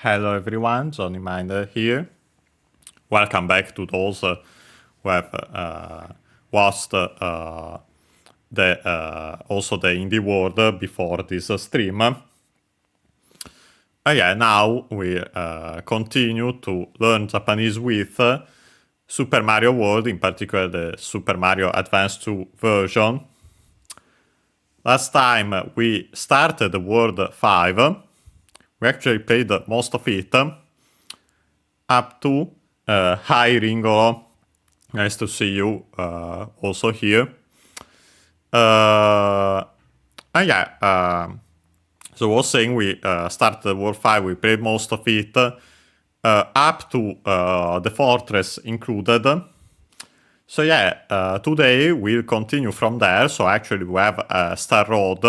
Hello everyone, Johnny Minder here. Welcome back to those who have watched also the Indie World before this stream. Now we continue to learn Japanese with Super Mario World, in particular the Super Mario Advance 2 version. Last time we started World 5. We actually played most of it up to Hi Ringolo. Nice to see you also here. So I was saying we started World 5, we played most of it up to the fortress included. So today we'll continue from there. So actually we have Star Road.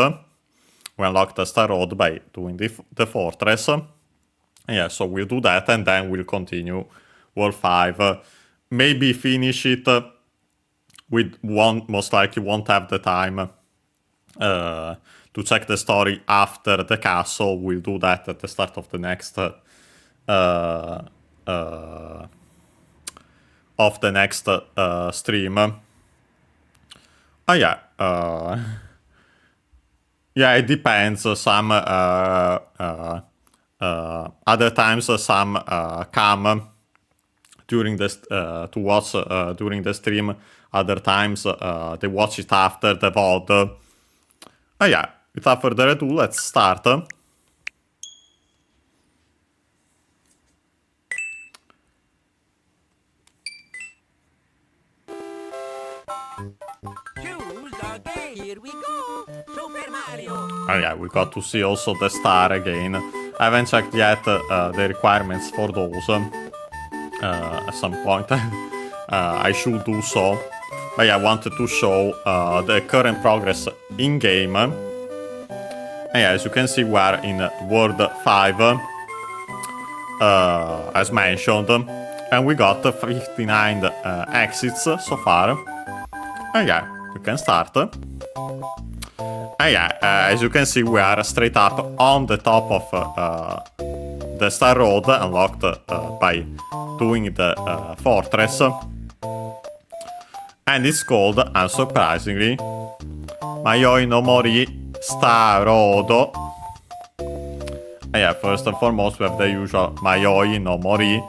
We unlock the Star Road by doing the fortress. So we'll do that and then we'll continue World 5. Maybe finish it. We most likely won't have the time to check the story after the castle. We'll do that at the start of the next stream. It depends. Some other times some come during this to watch during the stream. Other times they watch it after the VOD. Without further ado, let's start. Here we go! Super Mario! We got to see also the star again. I haven't checked yet the requirements for those. At some point I should do so. But I wanted to show the current progress in-game. As you can see, we are in World 5, as mentioned. And we got 59 exits so far. We can start. As you can see, we are straight up on the top of the Star Road, unlocked by doing the fortress. And it's called, unsurprisingly, Mayoi no Mori Star Road. First and foremost, we have the usual Mayoi no Mori,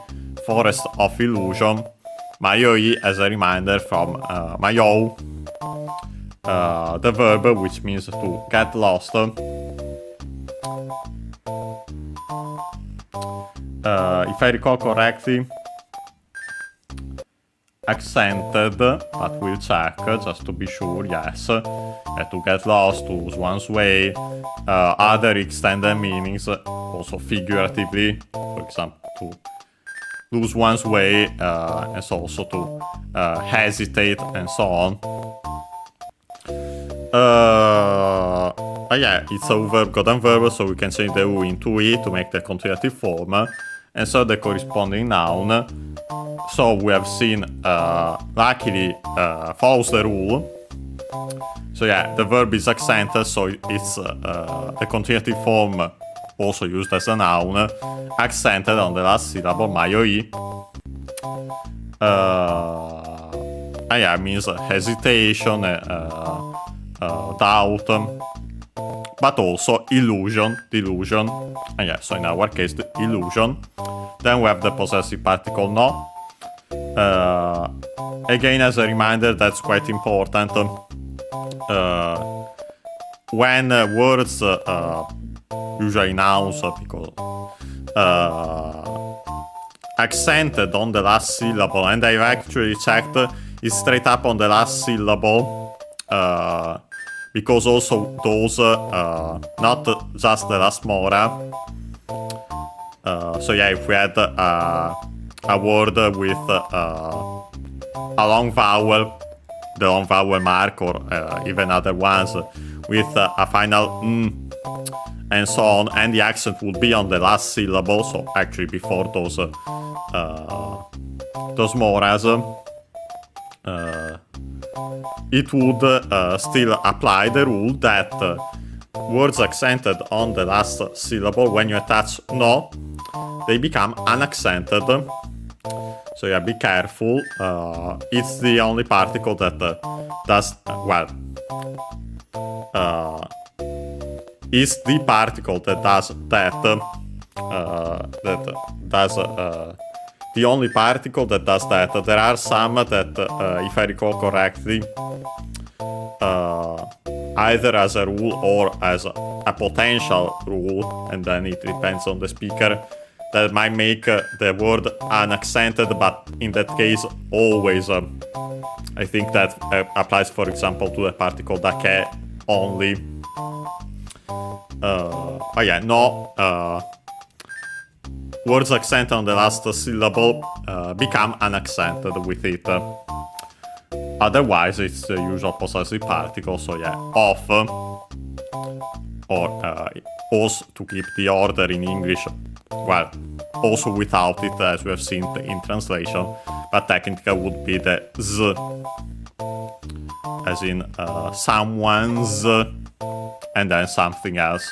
Forest of Illusion. Mayoi as a reminder from Mayo, the verb which means to get lost. If I recall correctly, accented, but we'll check just to be sure. Yes, to get lost, to lose one's way. Other extended meanings, also figuratively, for example, to lose one's way, and so also to hesitate and so on. It's a verb gotten verb, so we can change the U into E to make the continuative form, and so the corresponding noun. So we have seen, luckily, follows the rule. So the verb is accented, so it's the continuative form also used as a noun, accented on the last syllable, mayoi. Means hesitation, doubt, but also illusion, delusion. So in our case, the illusion. Then we have the possessive particle no. Again, as a reminder, that's quite important. When words, usually nouns, because accented on the last syllable, and I've actually checked, it's straight up on the last syllable, because also those, not just the last mora. If we had a word with a long vowel, the long vowel mark, or even other ones with a final and so on, and the accent would be on the last syllable, so actually before those moras, it would still apply the rule that words accented on the last syllable, when you attach no, they become unaccented. So yeah, be careful. It's the only particle that does it's the particle that does that. The only particle that does that. There are some that, if I recall correctly, either as a rule or as a potential rule, and then it depends on the speaker, that might make the word unaccented, but in that case, always, I think that applies, for example, to the particle che only. Words accented on the last syllable become unaccented with it. Otherwise, it's the usual possessive particle, so yeah, off, or also to keep the order in English, well, also without it, as we have seen in translation, but technically would be the z, as in someone's, and then something else.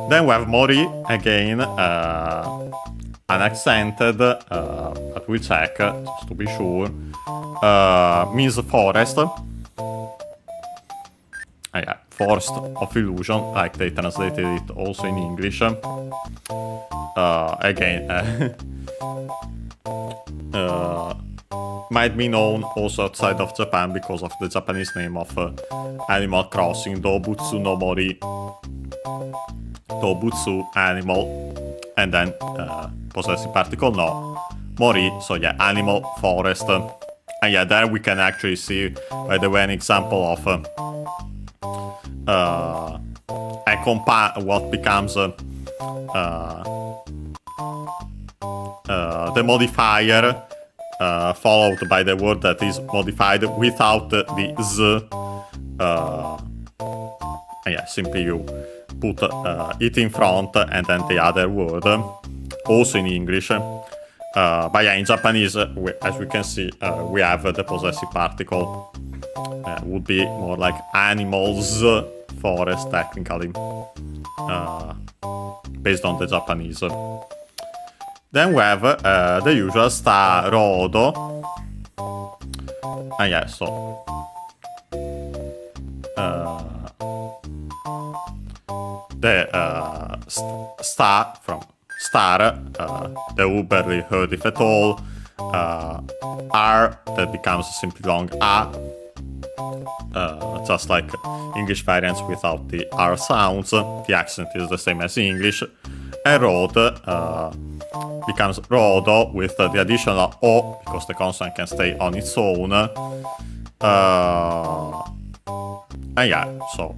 Then we have mori, again, unaccented, but we'll check, just to be sure. Means forest. Yeah, forest of illusion, like they translated it also in English. Again, might be known also outside of Japan because of the Japanese name of Animal Crossing, Dobutsu no Mori. Dobutsu, animal, and then possessive particle no, mori, so yeah, animal, forest. And yeah, there we can actually see, by the way, an example of what becomes the modifier followed by the word that is modified without the z. Yeah, simply you put it in front and then the other word, also in English. But yeah, in Japanese, as we can see, we have the possessive particle. Would be more like animals, forest, technically, based on the Japanese. Then we have the usual star rodo. Yeah, so the star from star, the who barely heard if at all, R that becomes simply long A, just like English variants without the R sounds. The accent is the same as English. And road becomes rodo with the additional O because the consonant can stay on its own. And yeah, so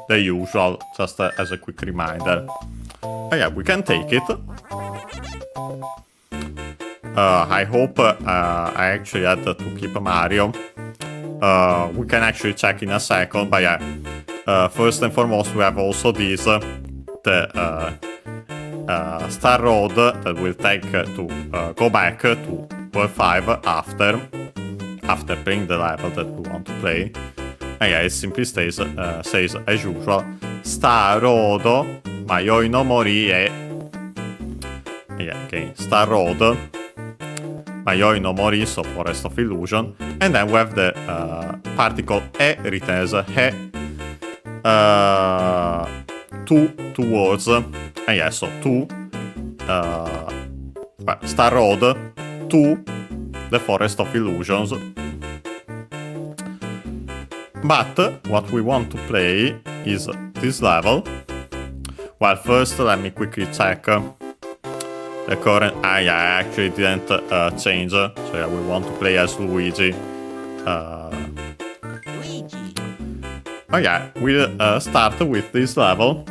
the usual, just as a quick reminder. And yeah, we can take it. I hope I actually had to keep Mario. We can actually check in a second, but yeah, first and foremost we have also this, the Star Road that will take to go back to World 5 after playing the level that we want to play. And yeah, it simply says as usual, Star Road, Ma Yoi no Mori he. Yeah, okay, Star Road, Ma Yoi no Mori, so Forest of Illusion. And then we have the particle e written as he. Two words. And yeah, so to Star Road to the Forest of Illusions. But what we want to play is this level. Well, first let me quickly check the current. Yeah, I actually didn't change. So yeah, we want to play as Luigi. Luigi. Oh yeah, we'll start with this level.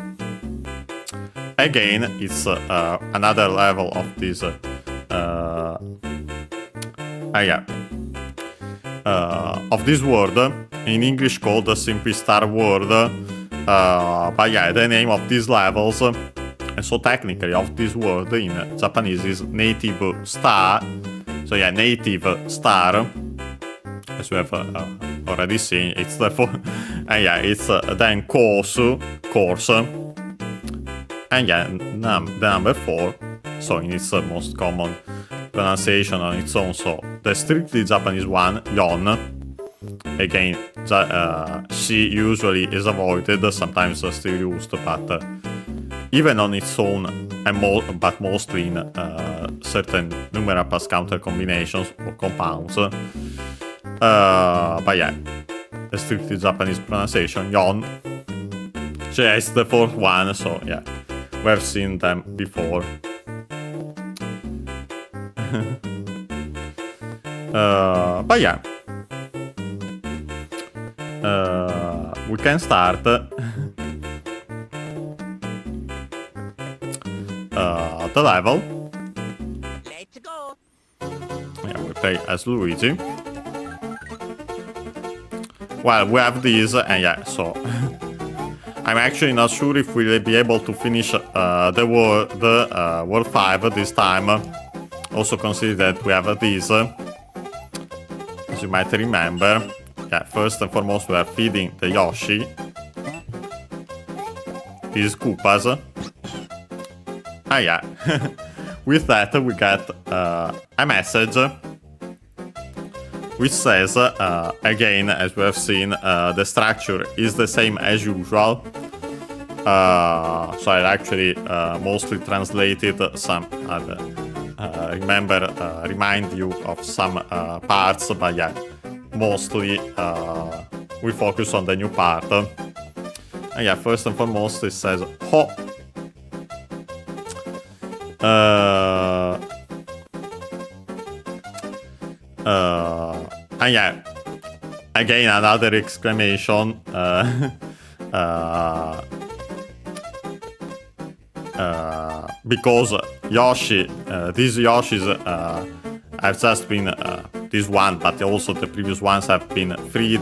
Again, it's another level of this. Of this word, in English called simply Star World. But yeah, the name of these levels, and so technically of this word in Japanese is Native Star. So yeah, Native Star. As we have already seen, it's the it's then course. And yeah, the number 4, so in its most common pronunciation on its own. So the strictly Japanese one, yon. Again, she usually is avoided, sometimes still used, but even on its own, but mostly in certain numeral plus counter combinations or compounds. But yeah, the strictly Japanese pronunciation, yon. It's the fourth one, so yeah, we've seen them before. But yeah, we can start the level. Let's go. Yeah, we play as Luigi. Well, we have these, and yeah, so I'm actually not sure if we'll be able to finish the World 5 this time. Also consider that we have these, as you might remember. Yeah, first and foremost, we are feeding the Yoshi these Koopas. Ah yeah, with that we get a message which says, again, as we have seen, the structure is the same as usual. So I actually mostly translated some, remind you of some parts, but yeah, mostly we focus on the new part. And yeah, first and foremost, it says ho. And yeah, again another exclamation. Because Yoshi, these Yoshis have just been, this one, but also the previous ones have been freed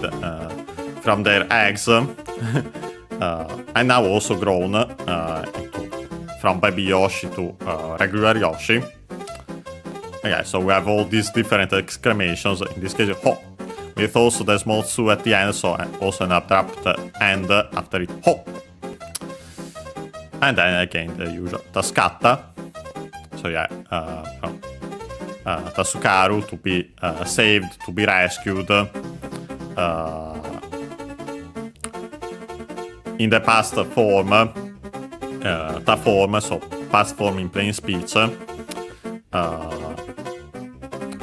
from their eggs, and now also grown from baby Yoshi to regular Yoshi. Okay, so we have all these different exclamations, in this case ho, with also the small su at the end, so also an abrupt end after it, ho. And then again the usual Tascata, so yeah, from Tasukaru to be saved, to be rescued, in the past form, ta form, so past form in plain speech.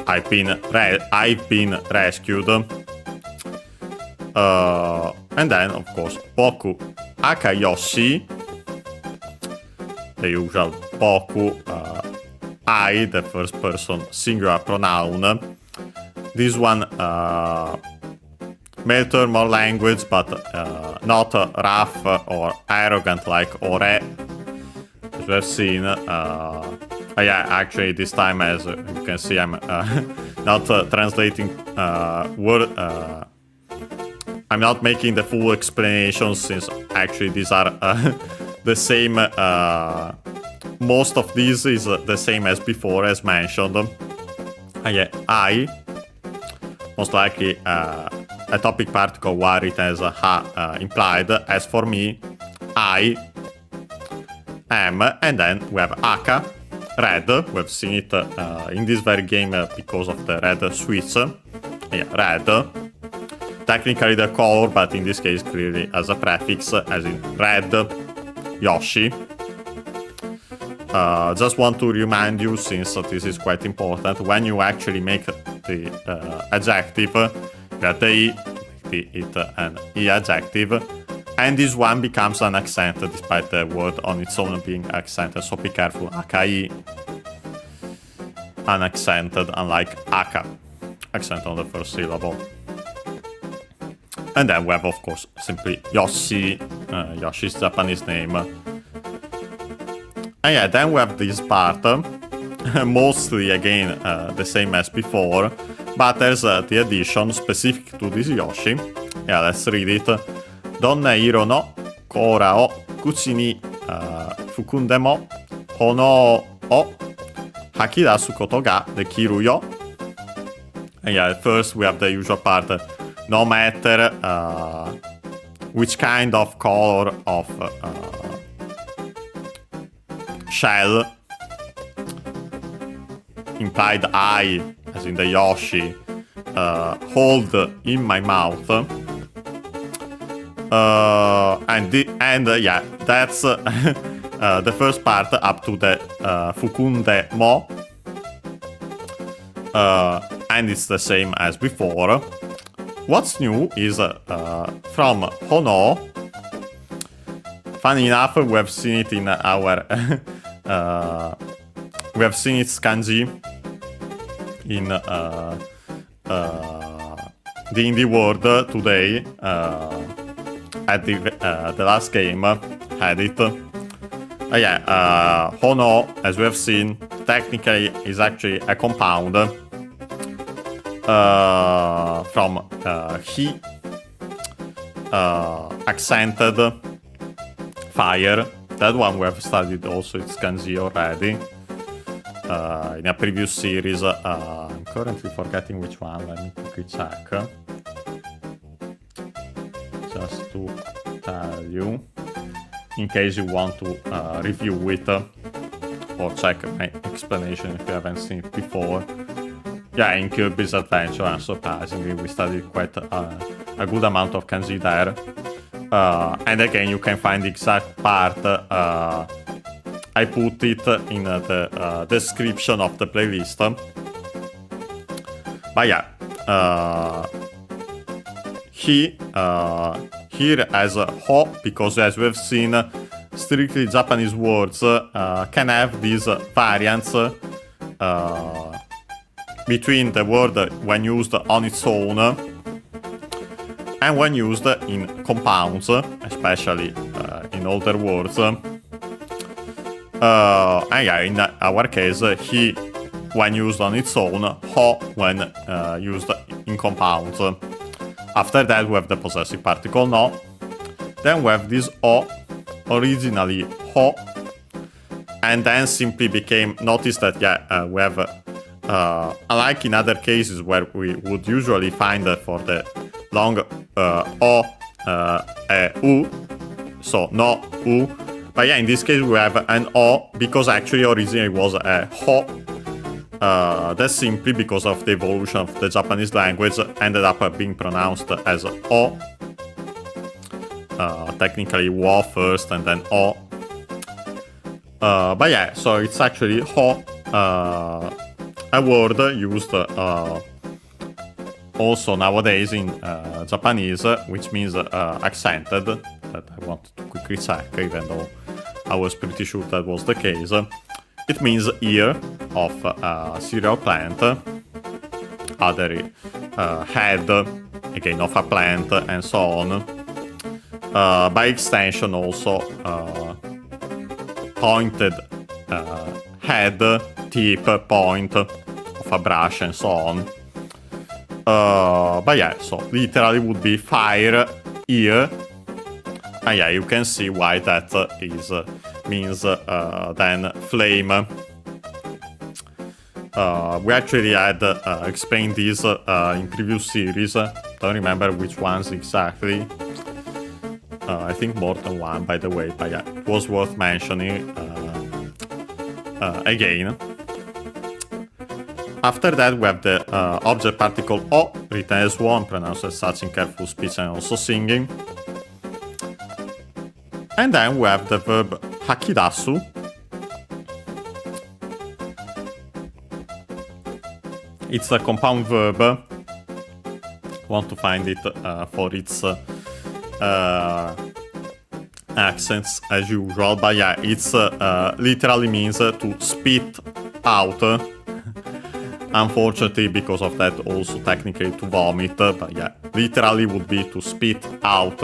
I've been rescued. And then, of course, Boku Akayoshi, the usual Boku, I, the first person singular pronoun. This one may turn more language, but not rough or arrogant like Ore, as we have seen. Yeah, actually, this time, as you can see, I'm not translating word. I'm not making the full explanation, since actually these are the same. Most of these is the same as before, as mentioned. Yeah, I, most likely a topic particle where it has ha implied. As for me, I am, and then we have Aka. Red, we've seen it in this very game because of the red switch. Yeah, red. Technically the color, but in this case clearly as a prefix, as in red, Yoshi. Just want to remind you, since this is quite important, when you actually make the adjective, that the it an E adjective, and this one becomes an accent despite the word on its own being accented, so be careful. Akai, unaccented, unlike Aka, accent on the first syllable. And then we have, of course, simply Yoshi, Yoshi's Japanese name. And yeah, then we have this part, mostly again the same as before, but there's the addition specific to this Yoshi. Yeah, let's read it. Donna iro no kora o kuchi ni fukunde mo hono o hakidasu koto ga dekiru yo. And yeah, first we have the usual part. No matter which kind of color of shell implied I, as in the Yoshi, hold in my mouth. Yeah, that's the first part up to the Fukunde Mo. And it's the same as before. What's new is from Hono. Funny enough, we have seen it in our we have seen its kanji in the indie world today. At the last game had it. Yeah, Hono, as we have seen, technically is actually a compound from he, accented, fire. That one we have studied also its kanji already in a previous series. I'm currently forgetting which one. Let me quickly check. Just to tell you, in case you want to review it or check my explanation if you haven't seen it before. Yeah, in Kirby's Adventure, unsurprisingly, we studied quite a good amount of kanji there. And again, you can find the exact part. I put it in the description of the playlist. But yeah, he here as ho, because as we've seen, strictly Japanese words can have these variants between the word when used on its own and when used in compounds, especially in older words. And yeah, in our case, he when used on its own, ho when used in compounds. After that, we have the possessive particle no. Then we have this o, originally ho, and then simply became, notice that yeah, we have, unlike in other cases where we would usually find for the long o, u, so no u, but yeah, in this case we have an o because actually originally it was a ho. That's simply because of the evolution of the Japanese language ended up being pronounced as o. Technically wo first and then o. But yeah, so it's actually ho, a word used also nowadays in Japanese, which means accented. That I wanted to quickly check, even though I was pretty sure that was the case. It means ear of a cereal plant, other head, again of a plant, and so on. By extension also pointed head, tip, point of a brush, and so on. But yeah, so literally would be fire, ear. And yeah, you can see why that is means then flame. We actually had explained this in previous series. Don't remember which ones exactly. I think more than one, by the way, but yeah, it was worth mentioning again. After that, we have the object particle o, written as one, pronounced as such in careful speech and also singing. And then we have the verb hakidasu. It's a compound verb. Want to find it for its accents as usual, but yeah, it's literally means to spit out. Unfortunately, because of that, also technically to vomit, but yeah, literally would be to spit out.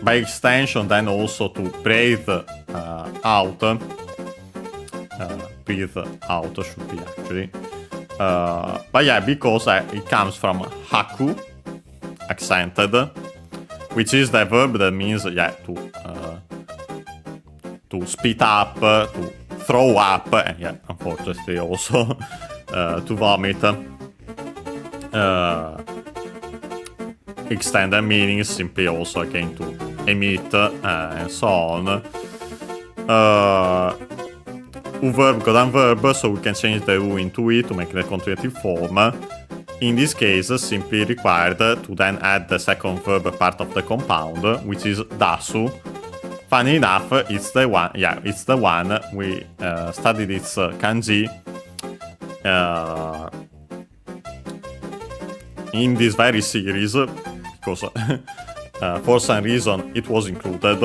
By extension, then also to breathe out. Breathe out should be actually. But yeah, because it comes from haku, accented, which is the verb that means yeah to spit up, to throw up, and yeah, unfortunately also to vomit. Extended meaning simply also again to emit and so on. verb go down verb, so we can change the U into E to make the continuative form. In this case, simply required to then add the second verb part of the compound, which is dasu. Funny enough, it's the one we studied its kanji in this very series, because for some reason it was included.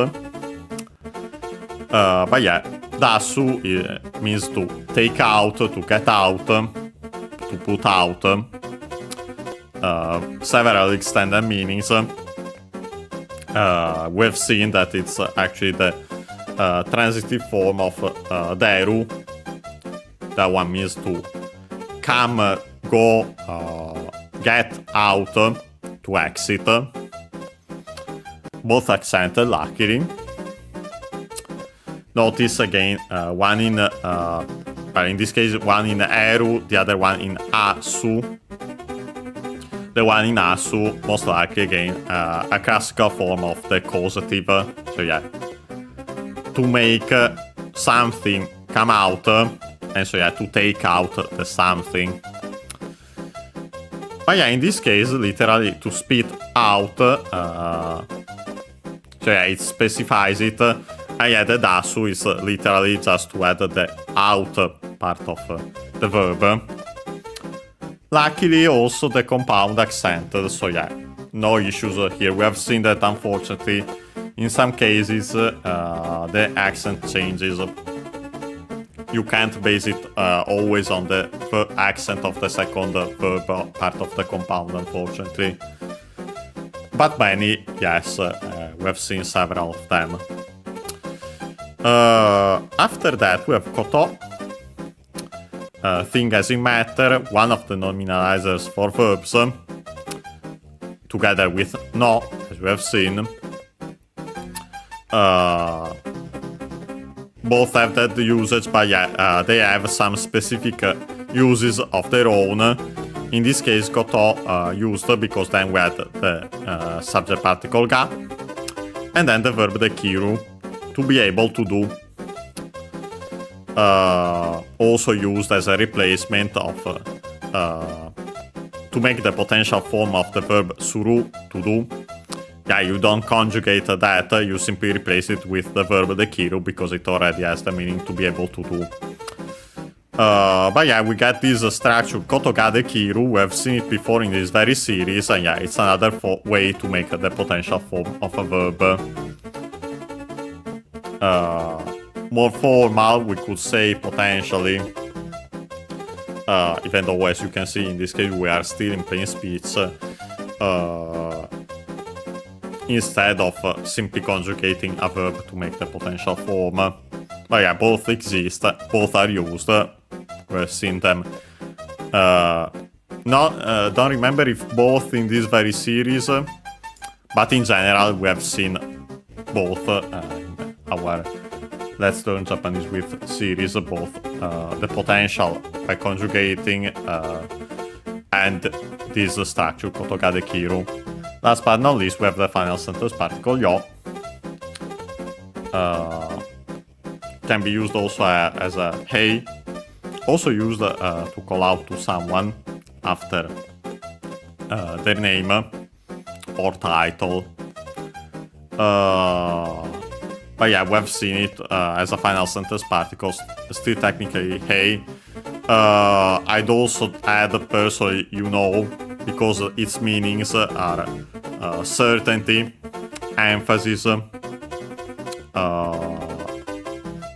But yeah, dasu means to take out, to get out, to put out. Several extended meanings. We've seen that it's actually the transitive form of deru. That one means to come, go, get out, to exit. Both accented, luckily. Notice again, one in this case, one in eru, the other one in asu. The one in asu, most likely again, a classical form of the causative. So yeah, to make something come out, and so yeah, to take out the something. But yeah, in this case, literally to spit out. So yeah, it specifies it. And yeah, the dasu is literally just to add the out part of the verb. Luckily, also the compound accented, so yeah, no issues here. We have seen that, unfortunately, in some cases, the accent changes. You can't base it always on the accent of the second verb part of the compound, unfortunately. But many, yes, we have seen several of them. After that, we have koto. Thing as in matter, one of the nominalizers for verbs, together with no, as we have seen. Both have that usage, but yeah, they have some specific uses of their own. In this case, koto used because then we had the subject particle ga, and then the verb dekiru, to be able to do. Also used as a replacement of to make the potential form of the verb suru, to do. Yeah, you don't conjugate that, you simply replace it with the verb dekiru because it already has the meaning to be able to do. But yeah, we get this structure koto ga dekiru. We have seen it before in this very series, and yeah, it's another way to make the potential form of a verb. More formal, we could say potentially, even though, as you can see, in this case we are still in plain speech, instead of simply conjugating a verb to make the potential form. But yeah, both exist, both are used, we've seen them. Don't remember if both in this very series, but in general we have seen both in our Let's Learn Japanese with series, both the potential by conjugating and this structure, koto ga dekiru. Last but not least, we have the final sentence particle yo. Can be used also as a hey, also used to call out to someone after their name or title. But yeah, we've seen it as a final sentence particle, still technically hey. I'd also add personally, you know, because its meanings are certainty, emphasis,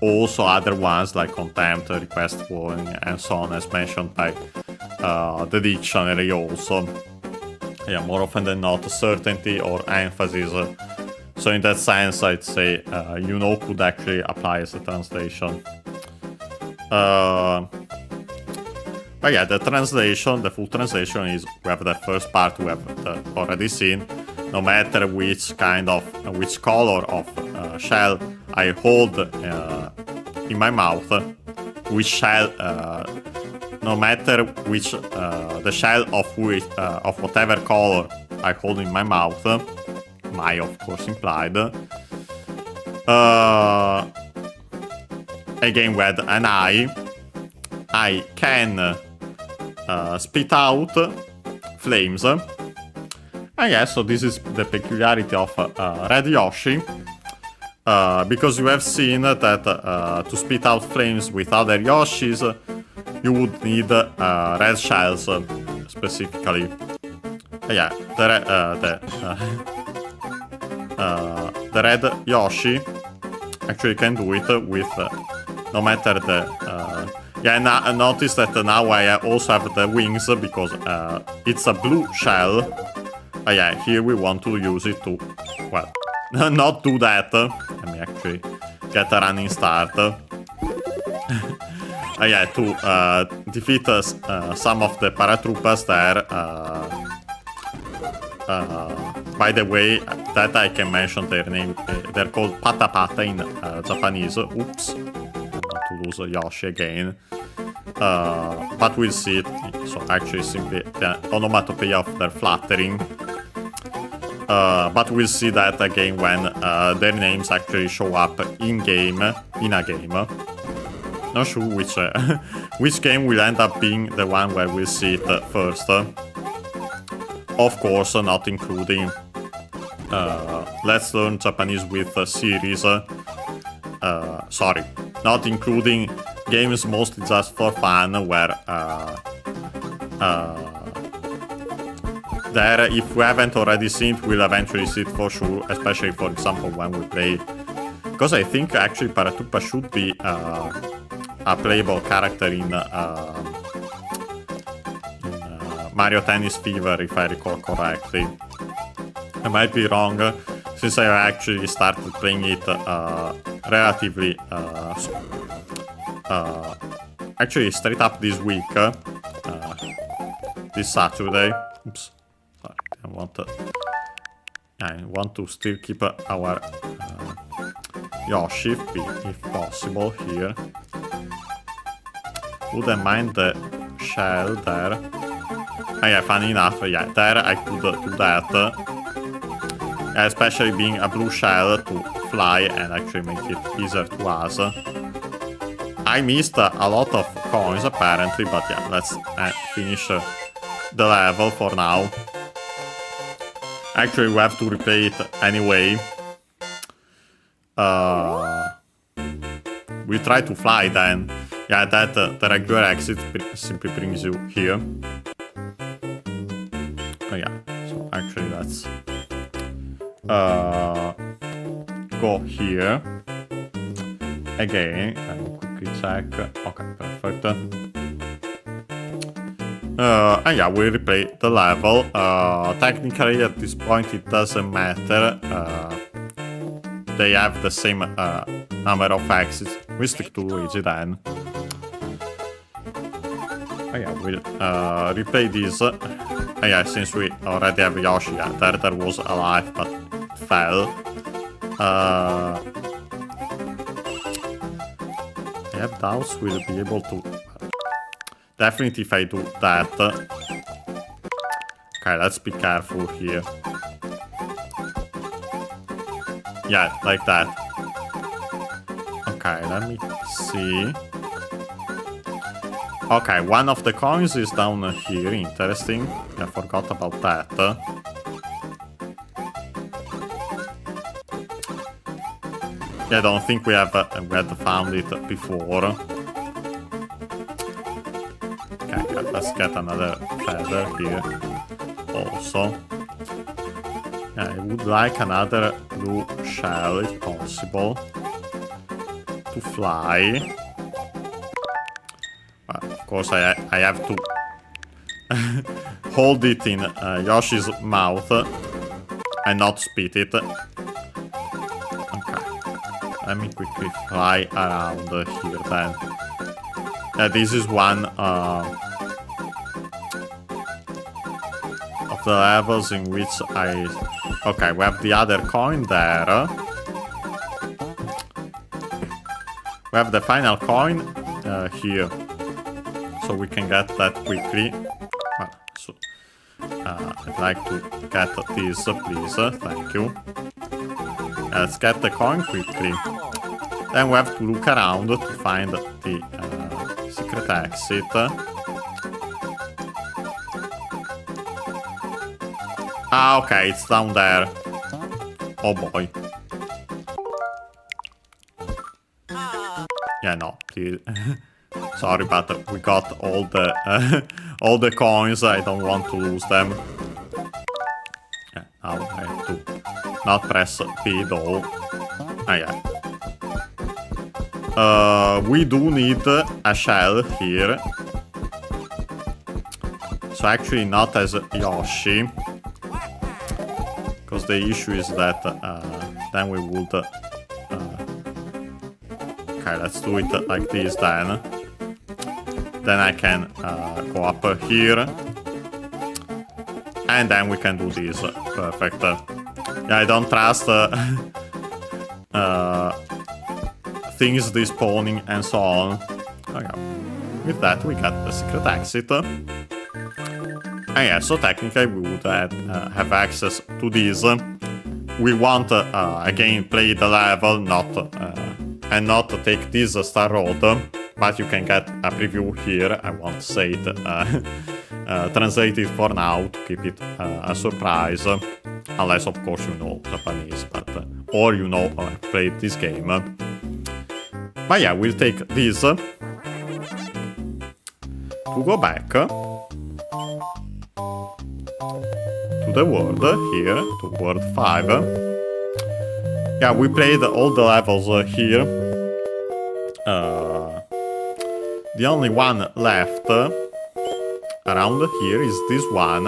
also other ones like contempt, request, warning, and so on, as mentioned by the dictionary also. Yeah, more often than not, certainty or emphasis. So in that sense, I'd say you know could actually apply as a translation. But yeah, the translation, the full translation is, we have the first part we have already seen. No matter which kind of, which color of shell I hold in my mouth, which shell, no matter which, the shell of whatever color I hold in my mouth, my of course implied, again with an eye, I can spit out flames. And yeah, so this is the peculiarity of Red Yoshi. Because you have seen that to spit out flames with other Yoshis, you would need red shells specifically. Yeah, the red Yoshi actually can do it with no matter the. Yeah, and notice that now I also have the wings because it's a blue shell. Yeah, here we want to use it to, well, not do that. Let me actually get a running start. Yeah, to defeat some of the paratroopers there. By the way, that I can mention their name. They're called Pata Pata in Japanese. Oops. Not to lose Yoshi again. But we'll see it. So actually simply the onomatopoeia of their flattering. But we'll see that again when their names actually show up in a game. Not sure which game will end up being the one where we'll see it first. Of course, not including Let's Learn Japanese with series. Sorry, not including games mostly just for fun, where there, if we haven't already seen it, we'll eventually see it for sure, especially, for example, when we play. Because I think actually Paratupa should be a playable character in Mario Tennis Fever, if I recall correctly. I might be wrong, since I actually started playing it relatively actually straight up this week, this Saturday. Oops, sorry, I want to still keep our Yoshi if possible here. Wouldn't mind the shell there. Yeah, funny enough, yeah, there I could do that. Especially being a blue shell to fly and actually make it easier to us. I missed a lot of coins apparently, but yeah, let's finish the level for now. Actually, we have to replay it anyway. We try to fly then. Yeah, that the regular exit simply brings you here. Oh yeah, so actually let's go here again and quickly check. Okay, perfect. And yeah, we replay the level. Technically at this point it doesn't matter. They have the same number of exits. We stick to Luigi then. Oh yeah, we'll replay this. Oh yeah, since we already have Yoshi, yeah, there was a life but fell. I have doubts we'll be able to. Definitely if I do that. Okay, let's be careful here. Yeah, like that. Okay, let me see. Okay, one of the coins is down here. Interesting. I forgot about that. Yeah, I don't think we had found it before. Okay, let's get another feather here. Also. Yeah, I would like another blue shell if possible. To fly. Of course, I have to hold it in Yoshi's mouth and not spit it. Okay, let me quickly fly around here then. This is one of the levels in which I... Okay, we have the other coin there. We have the final coin here. So we can get that quickly. Well, so, I'd like to get this, please. Thank you. Let's get the coin quickly. Then we have to look around to find the secret exit. Ah, okay, it's down there. Oh boy. Yeah, no, please. Sorry, but we got all the all the coins. I don't want to lose them. Yeah, now I have to not press P though. Ah, yeah. We do need a shell here. So actually not as Yoshi. Because the issue is that then we would... okay, let's do it like this then. Then I can go up here. And then we can do this. Perfect. Yeah, I don't trust things despawning and so on. Okay. With that, we got the secret exit. And yeah, so technically we would have access to this. We want, again, play the level, and not take this Star Road, but you can get a preview here. I won't say it translated for now to keep it a surprise, unless of course you know Japanese, or you know played this game. But yeah, we'll take this to go back to the world here, to world 5. Yeah, we played all the levels here. The only one left around here is this one.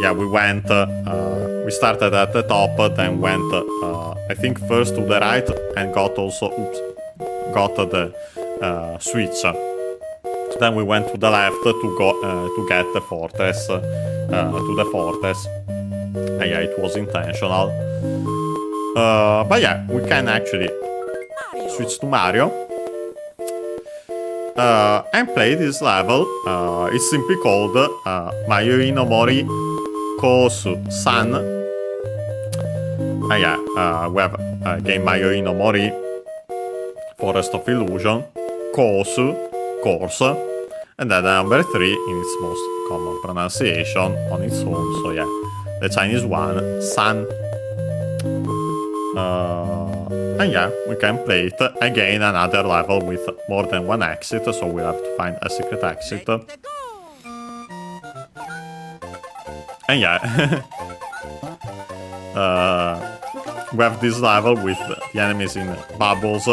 Yeah, we went, we started at the top, then went, I think first to the right, and got also, got the switch. Then we went to the left to go to get the fortress, to the fortress. And yeah, it was intentional. But yeah, we can actually switch to Mario. And play this level. It's simply called Mayoi no Mori Kosu-san. Yeah, we have again Mayoi no Mori, Forest of Illusion, Kosu, course, and then number 3 in its most common pronunciation on its own. So yeah, the Chinese one, San. And yeah, we can play it again, another level with more than one exit, so we'll have to find a secret exit. And yeah, we have this level with the enemies in bubbles,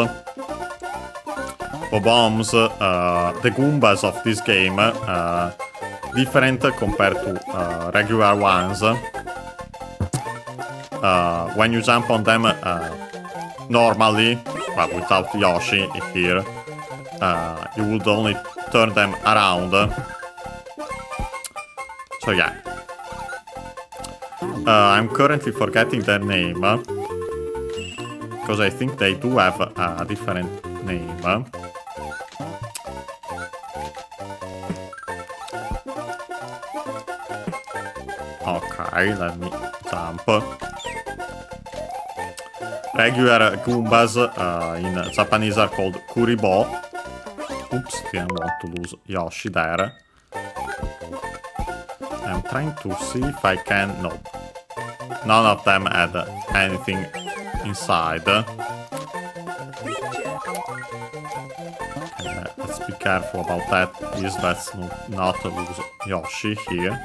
bombs, the Goombas of this game, different compared to regular ones. When you jump on them normally, but without Yoshi here, you would only turn them around. So yeah. I'm currently forgetting their name, because I think they do have a different name. Okay, let me jump. Regular Goombas in Japanese are called Kuribo. Oops, didn't want to lose Yoshi there. I'm trying to see if I can... No. None of them had anything inside. Let's be careful about that. Please, let's not lose Yoshi here.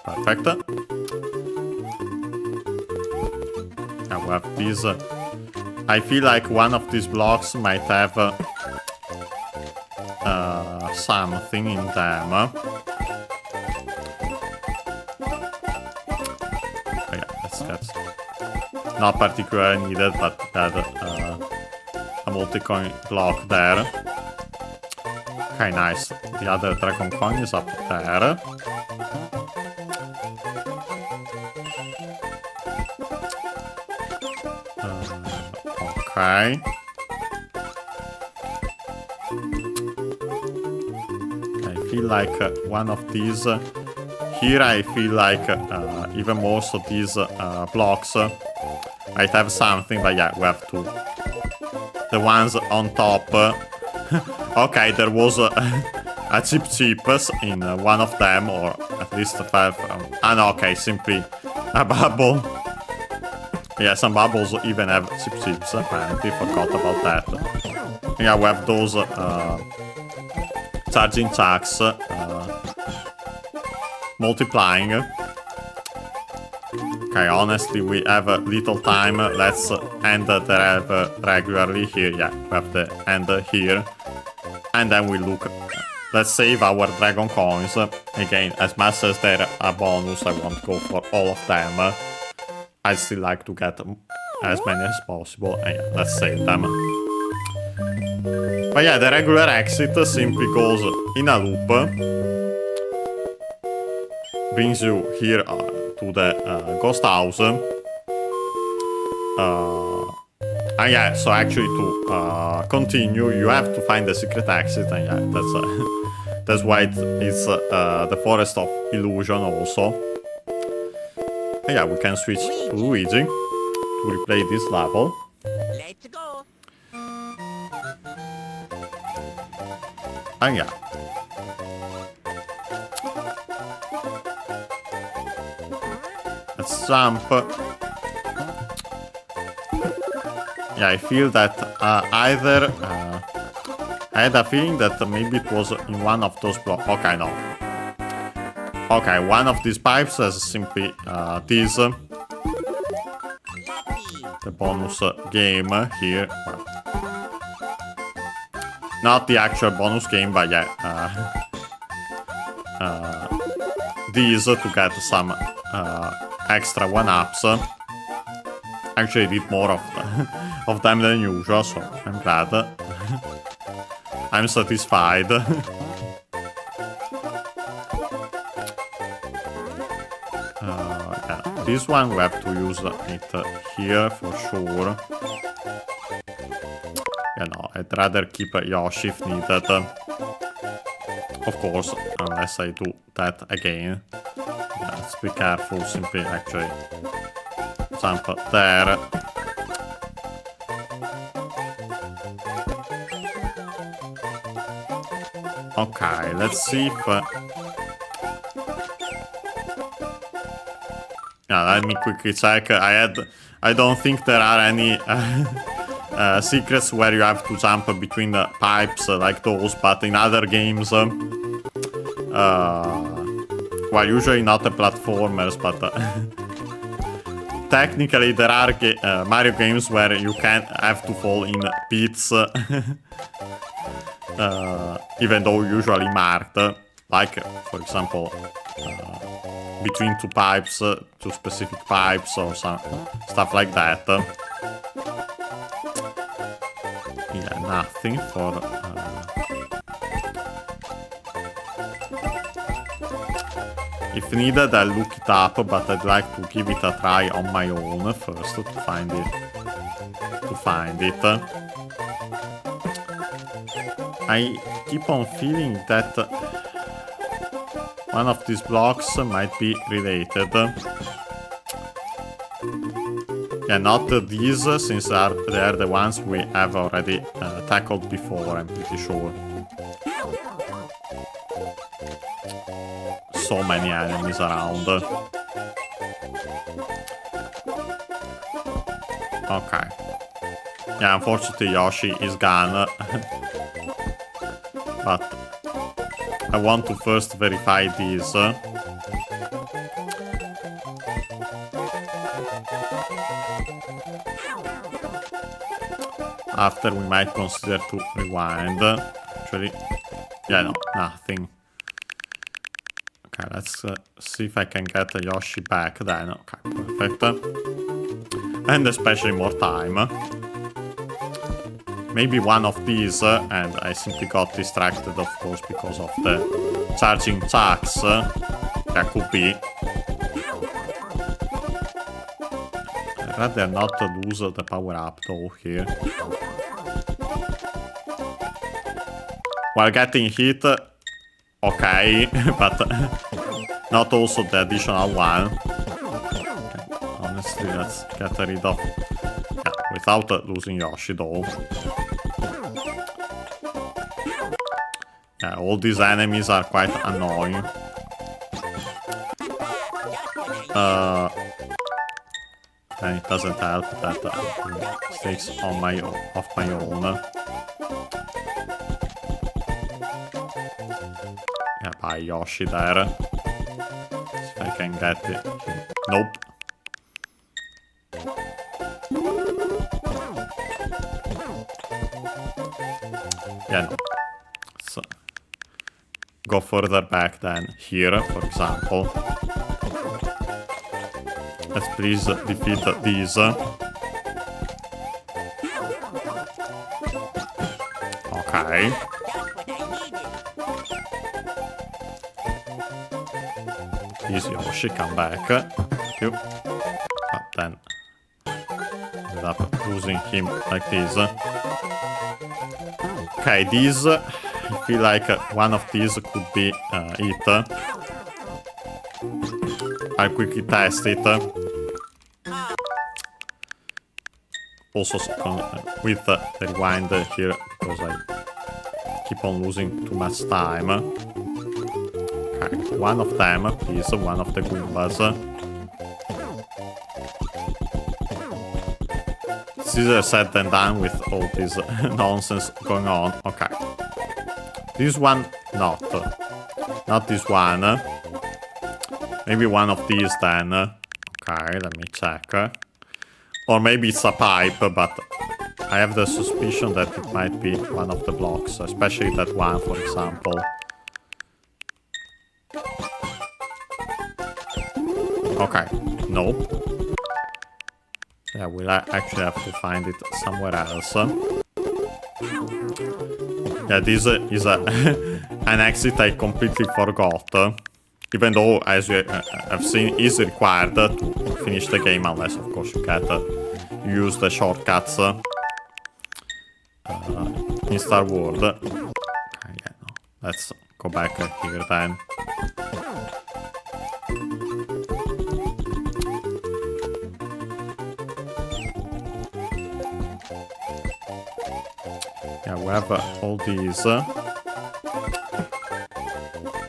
Perfect. Now we have these. I feel like one of these blocks might have something in them. Oh, yeah, that's not particularly needed, but had a multi-coin block there. Okay, nice. The other dragon coin is up there. Okay. I feel like one of these here I feel like even most of these blocks might have something, but yeah, we have to. The ones on top. Okay, there was a chip in one of them, or at least five. No, okay, simply a bubble. Yeah, some bubbles even have chips. Apparently, forgot about that. Yeah, we have those charging chucks multiplying. Okay, honestly, we have a little time. Let's end the rev regularly here. Yeah, we have the end here. And then we look. Let's save our dragon coins. Again, as much as they're a bonus, I won't go for all of them. I'd still like to get as many as possible. And yeah, let's save them. But yeah, the regular exit simply goes in a loop. Brings you here to the ghost house. And yeah, so actually to continue, you have to find the secret exit. And yeah, that's why it's the Forest of Illusion also. And yeah, we can switch to Luigi to replay this level. Let's go. And yeah. Let's jump. Yeah, I feel that either... I had a feeling that maybe it was in one of those blocks. Okay, no. Okay, one of these pipes has simply this. The bonus game here. Well, not the actual bonus game, but yeah. These to get some extra 1-ups. Actually, I did more of them than usual, so I'm glad. I'm satisfied. Yeah, this one we have to use it here for sure. Yeah, no, I'd rather keep Yoshi if needed. Of course, unless I do that again. Yeah, let's be careful, simply actually jump there. Okay, let's see if... yeah, let me quickly check. I don't think there are any secrets where you have to jump between the pipes like those, but in other games... well, usually not the platformers, but... technically, there are Mario games where you can't have to fall in pits. Even though usually marked, like for example between two pipes, two specific pipes or some stuff like that. Yeah, nothing for if needed I'll look it up, but I'd like to give it a try on my own first to find it. I keep on feeling that one of these blocks might be related. Yeah, not these, since they are the ones we have already tackled before, I'm pretty sure. So many enemies around. Okay. Yeah, unfortunately Yoshi is gone. But I want to first verify these. After we might consider to rewind. Actually, yeah, no, nothing. Okay, let's see if I can get Yoshi back then. Okay, perfect. And especially more time. Maybe one of these, and I simply got distracted, of course, because of the charging chucks. That could be. I'd rather not lose the power-up, though, here. While getting hit, okay, but Not also the additional one. Okay. Honestly, let's get rid of... Yeah, without losing Yoshi though. Yeah, all these enemies are quite annoying. And it doesn't help that mistakes on my own. Yeah, bye Yoshi there. See if I can get it. Nope. Yeah, no. So, go further back than here, for example. Let's please defeat these. Okay. Please, Yoshi, come back. Thank you. But then, ended up losing him like this. Okay, these, I feel like one of these could be it. I'll quickly test it. Also with the rewind here, because I keep on losing too much time. Okay, one of them, please, one of the Goombas. It's easier said than done with all this nonsense going on. Okay. This one, not. Not this one. Maybe one of these then. Okay, let me check. Or maybe it's a pipe, but I have the suspicion that it might be one of the blocks, especially that one, for example. Okay, nope. Yeah, we'll actually have to find it somewhere else. Yeah, this is an exit I completely forgot. Even though, as you have seen, is required to finish the game, unless, of course, you get use the shortcuts in Star World. Okay, yeah, no. Let's go back here then. Yeah, we have all these.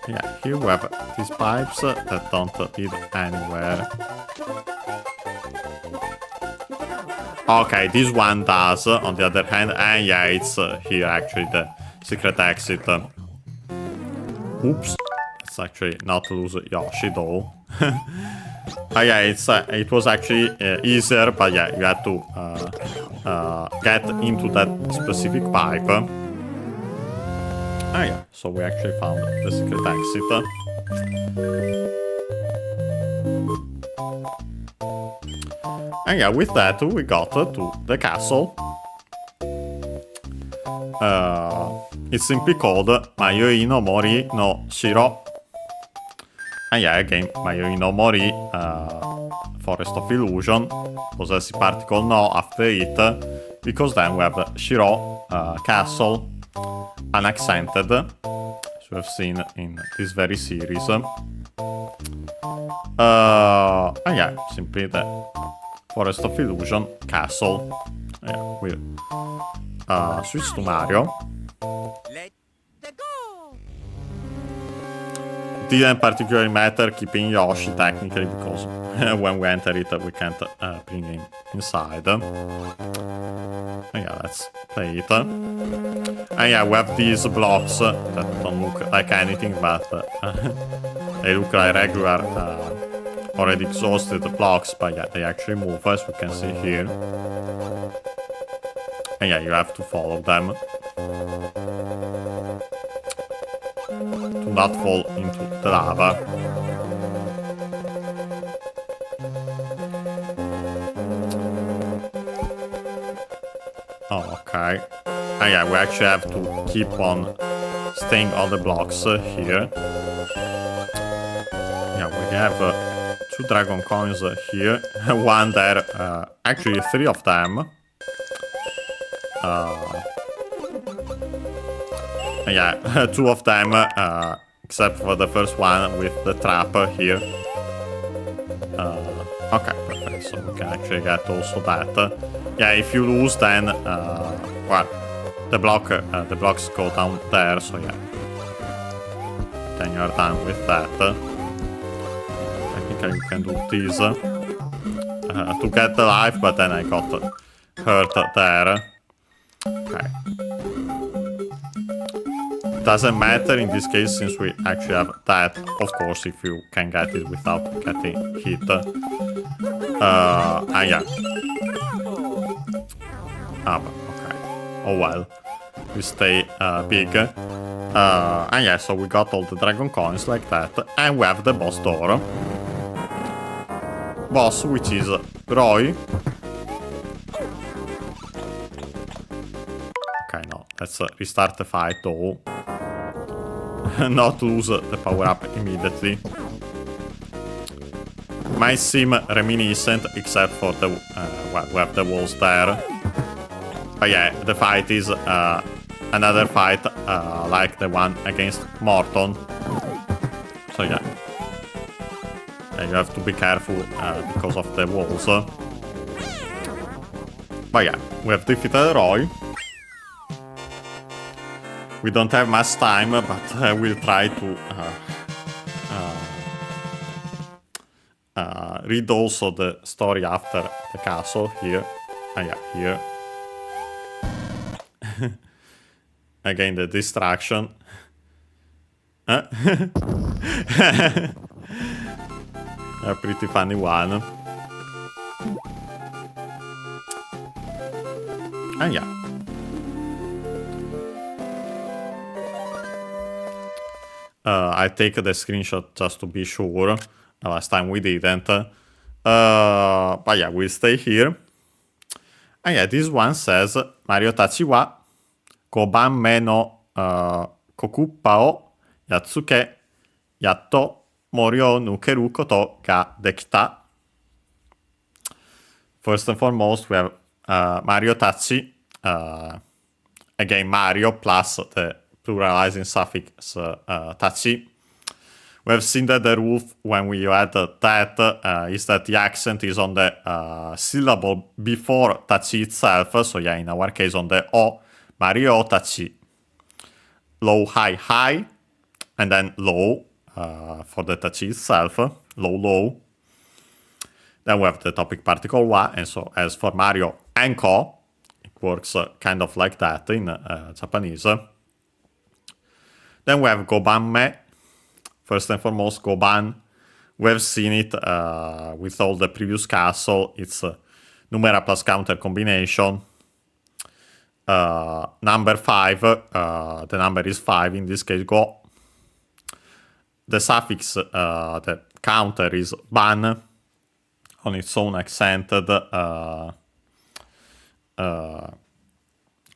Yeah, here we have these pipes that don't lead anywhere. Okay, this one does, on the other hand, and yeah, it's here actually the secret exit. Oops, let's actually not lose Yoshi though. Yeah, it was actually easier, but yeah, you had to get into that specific pipe. Ah yeah, so we actually found the secret exit. And yeah, with that we got to the castle. It's simply called Ma Yoi no Mori no Shiro. And yeah, again, Ma Yoi no Mori, Forest of Illusion, possessive particle no after it, because then we have Shiro, Castle, unaccented, as we have seen in this very series. And yeah, simply the Forest of Illusion, Castle. Yeah, we'll switch to Mario. Let's go! Didn't particularly matter keeping Yoshi technically, because when we enter it we can't bring him inside. Yeah, let's play it. And yeah, we have these blocks that don't look like anything, but they look like regular already exhausted blocks, but yeah, they actually move, as we can see here. And yeah, you have to follow them to not fall into the lava. Oh, okay. And yeah, we actually have to keep on staying on the blocks here. Yeah, we have 2 dragon coins here, one there, actually 3 of them. Yeah, 2 of them except for the first one with the trap here. Okay, perfect. So we can actually get also that. Yeah, if you lose, then well, the blocks go down there. So yeah, then you're done with that. Technically, you can do this to get the life, but then I got hurt there. Okay. Doesn't matter in this case since we actually have that. Of course, if you can get it without getting hit. Yeah. Okay. Oh well. We stay big. And yeah, so we got all the dragon coins like that. And we have the boss door. Boss, which is Roy. Okay, no. Let's restart the fight though. Not lose the power-up immediately. Might seem reminiscent, except for the well, we have the walls there. But yeah, the fight is another fight like the one against Morton. So yeah, you have to be careful because of the walls. But yeah, we have defeated Roy. We don't have much time, but we'll try to read also the story after the castle here. Yeah, here. Again, the distraction. A pretty funny one. And yeah. I take the screenshot just to be sure. Last time we didn't. But yeah, we'll stay here. And yeah, this one says Mario tachi wa koban me no kokuppa o yatsuke yatto mori o nukeru koto ga dekita. First and foremost, we have Mario tachi. Again, Mario plus the pluralizing suffix tachi. We have seen that the rule when we add that is that the accent is on the syllable before tachi itself. So yeah, in our case on the O, Mario tachi. Low, high, high, and then low for the tachi itself. Low, low. Then we have the topic particle wa, and so as for Mario and Ko, it works kind of like that in Japanese. Then we have Goban-me. First and foremost, Goban. We have seen it with all the previous castle. It's numera plus counter combination. Number 5. The number is 5 in this case, Go. The suffix, the counter is ban. On its own accented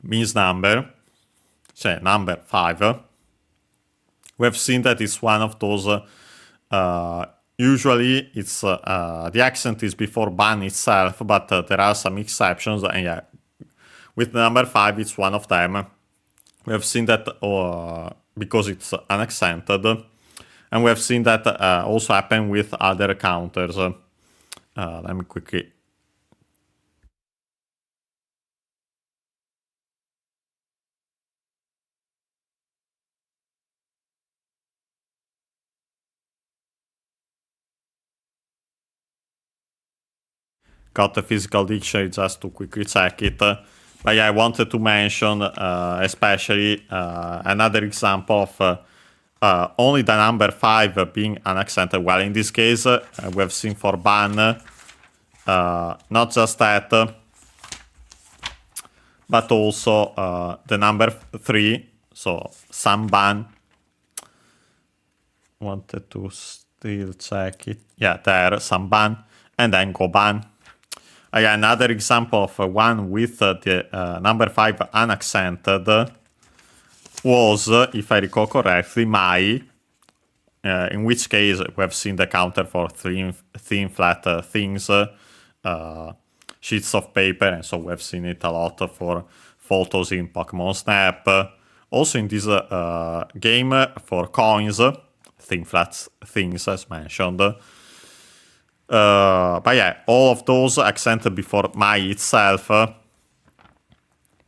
means number. So number 5. We have seen that it's one of those, usually it's the accent is before ban itself, but there are some exceptions, and yeah, with the number 5, it's one of them. We have seen that because it's unaccented, and we have seen that also happen with other counters. Let me quickly... Got the physical dictionary just to quickly check it. But yeah, I wanted to mention especially another example of only the number 5 being unaccented. Well, in this case, we have seen for ban, not just that, but also the number 3, so samban. Wanted to still check it. Yeah, there, samban, and then goban. Another example of one with the number 5 unaccented was, if I recall correctly, Mai, in which case we have seen the counter for thin flat things, sheets of paper, and so we have seen it a lot for photos in Pokemon Snap, Also in this game for coins, thin flat things as mentioned. But yeah, all of those accented before my itself,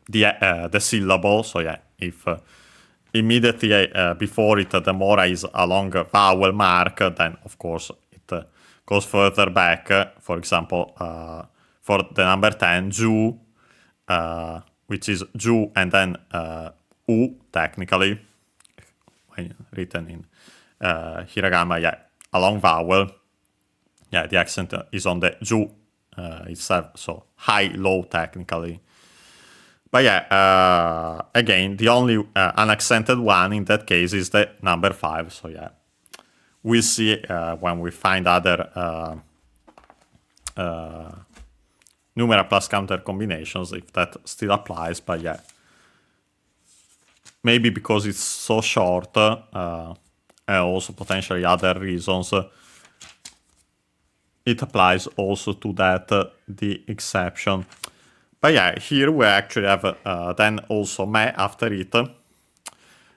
the syllable. So yeah, if immediately before it the mora is a long vowel mark, then of course it goes further back. For example, for the number 10, Ju, which is Ju and then U technically, when written in hiragana, yeah, a long vowel. Yeah, the accent is on the Ju itself, so high, low technically. But yeah, again, the only unaccented one in that case is the number 5. So yeah, we'll see when we find other numeral plus counter combinations if that still applies. But yeah, maybe because it's so short, and also potentially other reasons, it applies also to that, the exception. But yeah, here we actually have then also me after it.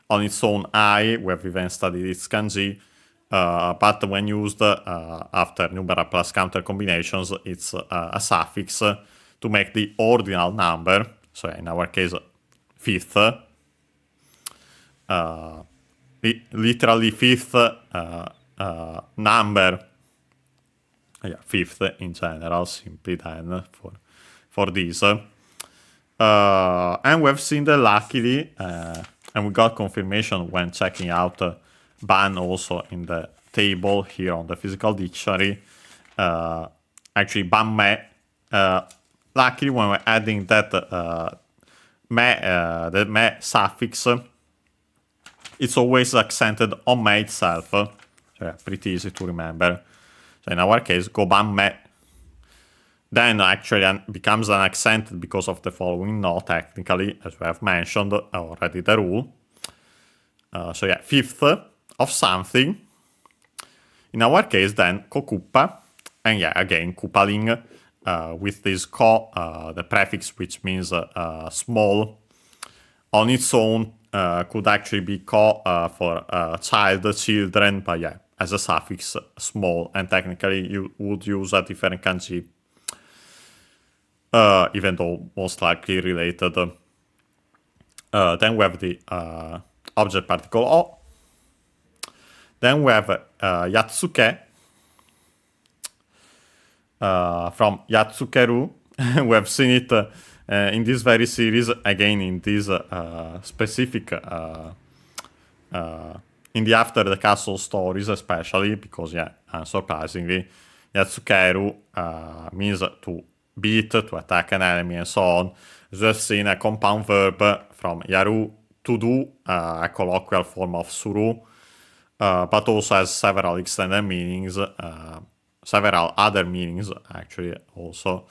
On its own I, we have even studied its kanji, but when used after numeral plus counter combinations, it's a suffix to make the ordinal number, so in our case, fifth, literally fifth number, yeah, fifth in general, simply then for this. And we've seen that luckily, and we got confirmation when checking out ban also in the table here on the physical dictionary. Actually, ban me. Luckily, when we're adding that the me suffix, it's always accented on me itself. So yeah, pretty easy to remember. So in our case, go ban me. Then actually becomes unaccented because of the following no, technically, as we have mentioned already the rule. So yeah, fifth of something. In our case, then kokupa, and yeah, again, kupaling with this ko, the prefix which means small, on its own could actually be ko for child, children, but yeah, as a suffix, small, and technically you would use a different kanji, even though most likely related. Then we have the object particle o. Then we have yatsuke from yatsukeru. We have seen it in this very series, again in this specific, in the After the Castle stories especially, because yeah, unsurprisingly, yatsukeru means to beat, to attack an enemy and so on. As we have seen, a compound verb from yaru, to do, a colloquial form of suru, but also has several extended meanings, several other meanings actually also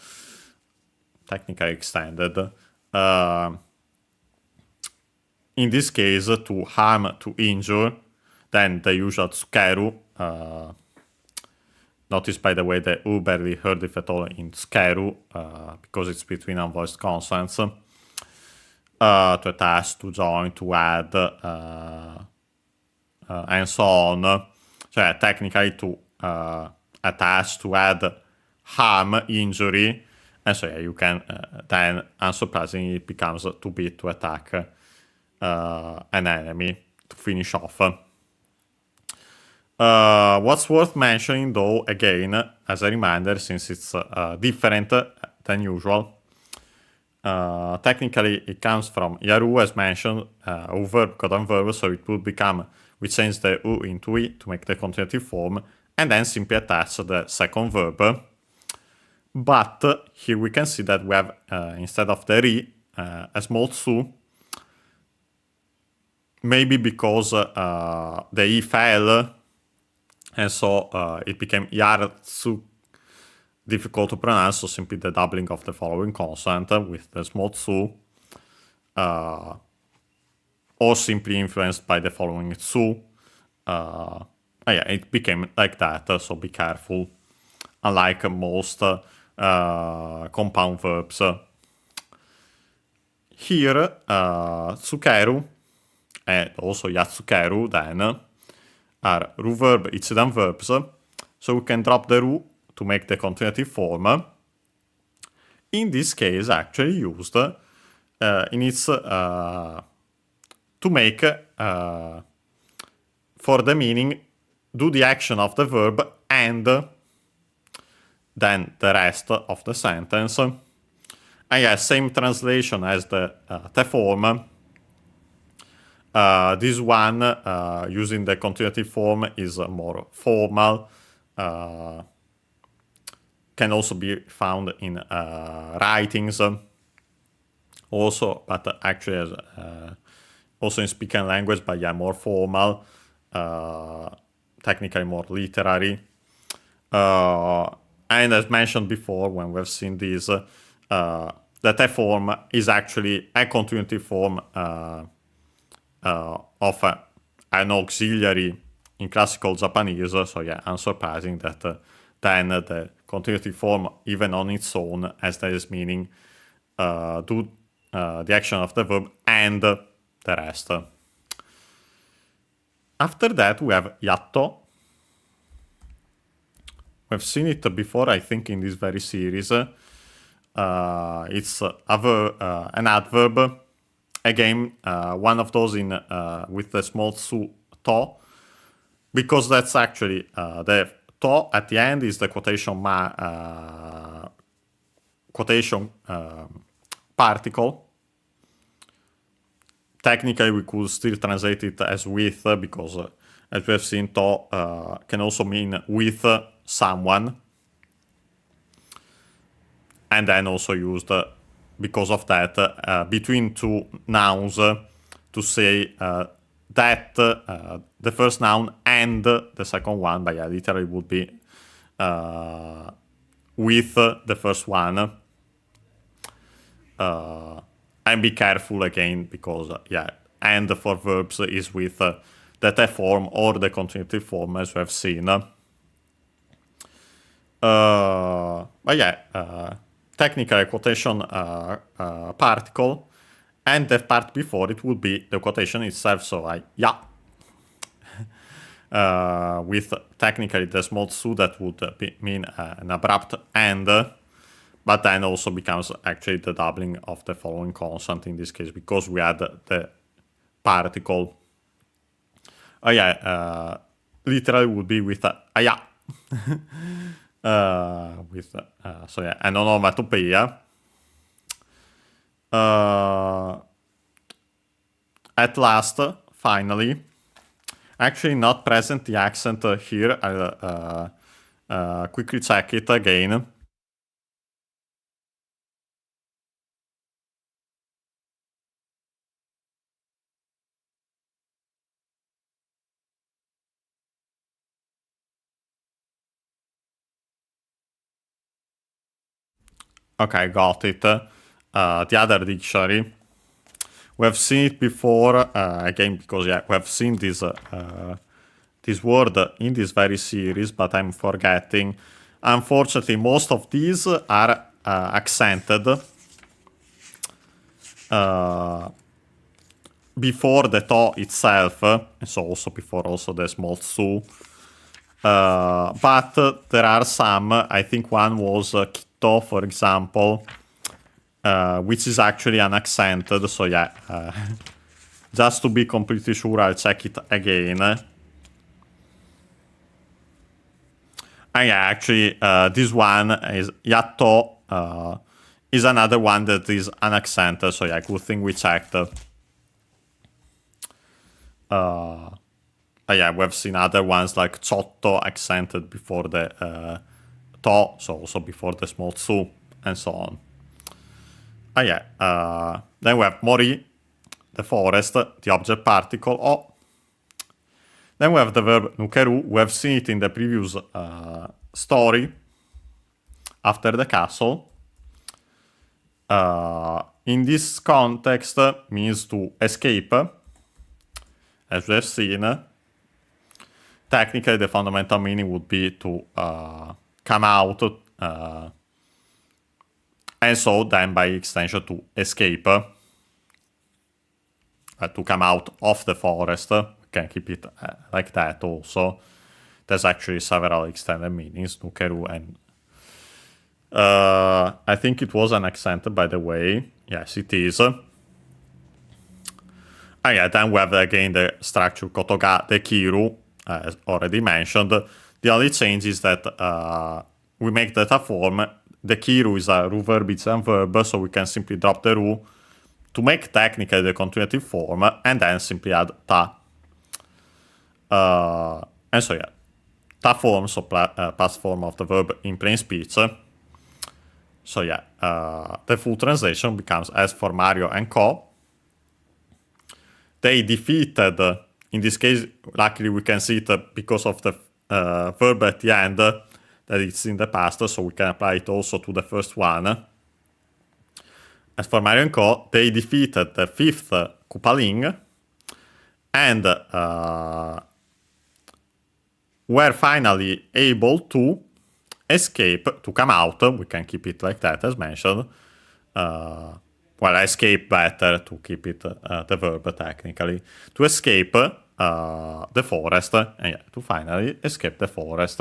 technically extended. In this case, to harm, to injure, then the usual tsukeru. Notice, by the way, the U barely heard if at all in tsukeru, because it's between unvoiced consonants. To attach, to join, to add, and so on. So yeah, technically to attach, to add, harm, injury, and so yeah, you can then, unsurprisingly, it becomes to beat, to attack an enemy, to finish off. What's worth mentioning, though, again, as a reminder, since it's different than usual, technically it comes from yaru, as mentioned, verb, codon verb, so it would become, we change the u into i to make the continuative form, and then simply attach the second verb. But here we can see that we have, instead of the ri, a small tsu, maybe because the i fell, and so it became yartsu, difficult to pronounce, so simply the doubling of the following consonant with the small tsu, or simply influenced by the following tsu. Yeah, it became like that, so be careful, unlike most compound verbs. Here, tsukeru and also yatsukeru then are root verb ichidan verbs. So we can drop the ru to make the continuative form. In this case, actually used in its to make for the meaning do the action of the verb and then the rest of the sentence. And yeah, same translation as the te form. This one, using the continuative form, is more formal. Can also be found in writings. Also, but actually as, also in speaking language, but yeah, more formal, technically more literary. And as mentioned before, when we've seen this, the te form is actually a continuative form of an auxiliary in classical Japanese. So yeah, unsurprising that then the continuative form, even on its own, as that is meaning, do the action of the verb and the rest. After that, we have yatto. We've seen it before, I think, in this very series. It's an adverb. Again, one of those in with the small su to, because that's actually the to at the end is the quotation particle. Technically, we could still translate it as with, because as we have seen, to can also mean with someone, and then also used because of that between two nouns to say that the first noun and the second one, but yeah, literally would be with the first one. And be careful again, because yeah, and for verbs is with the te form or the continuative form, as we have seen. But yeah, technically a quotation particle, and the part before it would be the quotation itself, so like yeah. With technically the small su that would mean an abrupt end, but then also becomes actually the doubling of the following consonant in this case, because we had the particle. Oh yeah, literally would be with yeah. With so yeah, an onomatopoeia. At last, finally, actually not present the accent here. I'll quickly check it again. Okay, got it. The other dictionary. We have seen it before, again, because yeah, we have seen this this word in this very series, but I'm forgetting. Unfortunately, most of these are accented before the to itself, so also before also the small su. But there are some, I think one was kitto, for example, which is actually unaccented, so yeah, just to be completely sure, I'll check it again. And yeah, actually, this one is yatto, is another one that is unaccented, so yeah, good thing we checked. Yeah, we've seen other ones like ciotto accented before the to, so also before the small su, and so on. Yeah, then we have mori, the forest, the object particle o. Then we have the verb nukeru. We have seen it in the previous story, after the castle. In this context, means to escape, as we have seen. Technically, the fundamental meaning would be to come out, and so then by extension to escape. to come out of the forest. We can keep it like that also. There's actually several extended meanings, nukeru, and I think it was an accent, by the way. Yes, it is. And yeah, then we have again the structure kotoga dekiru, as already mentioned. The only change is that we make data form. The kiru is a ru verb, it's a verb, so we can simply drop the ru to make technically the continuative form, and then simply add ta. And so yeah, ta form, so past form of the verb in plain speech. So yeah, the full translation becomes as for Mario and Co. They defeated, in this case, luckily we can see it because of the verb at the end, that it's in the past, so we can apply it also to the first one. As for Mario and Co., they defeated the 5th Koopaling and were finally able to escape, to come out. We can keep it like that, as mentioned. Well, escape better, to keep it the verb technically. To escape the forest, and yeah, to finally escape the forest.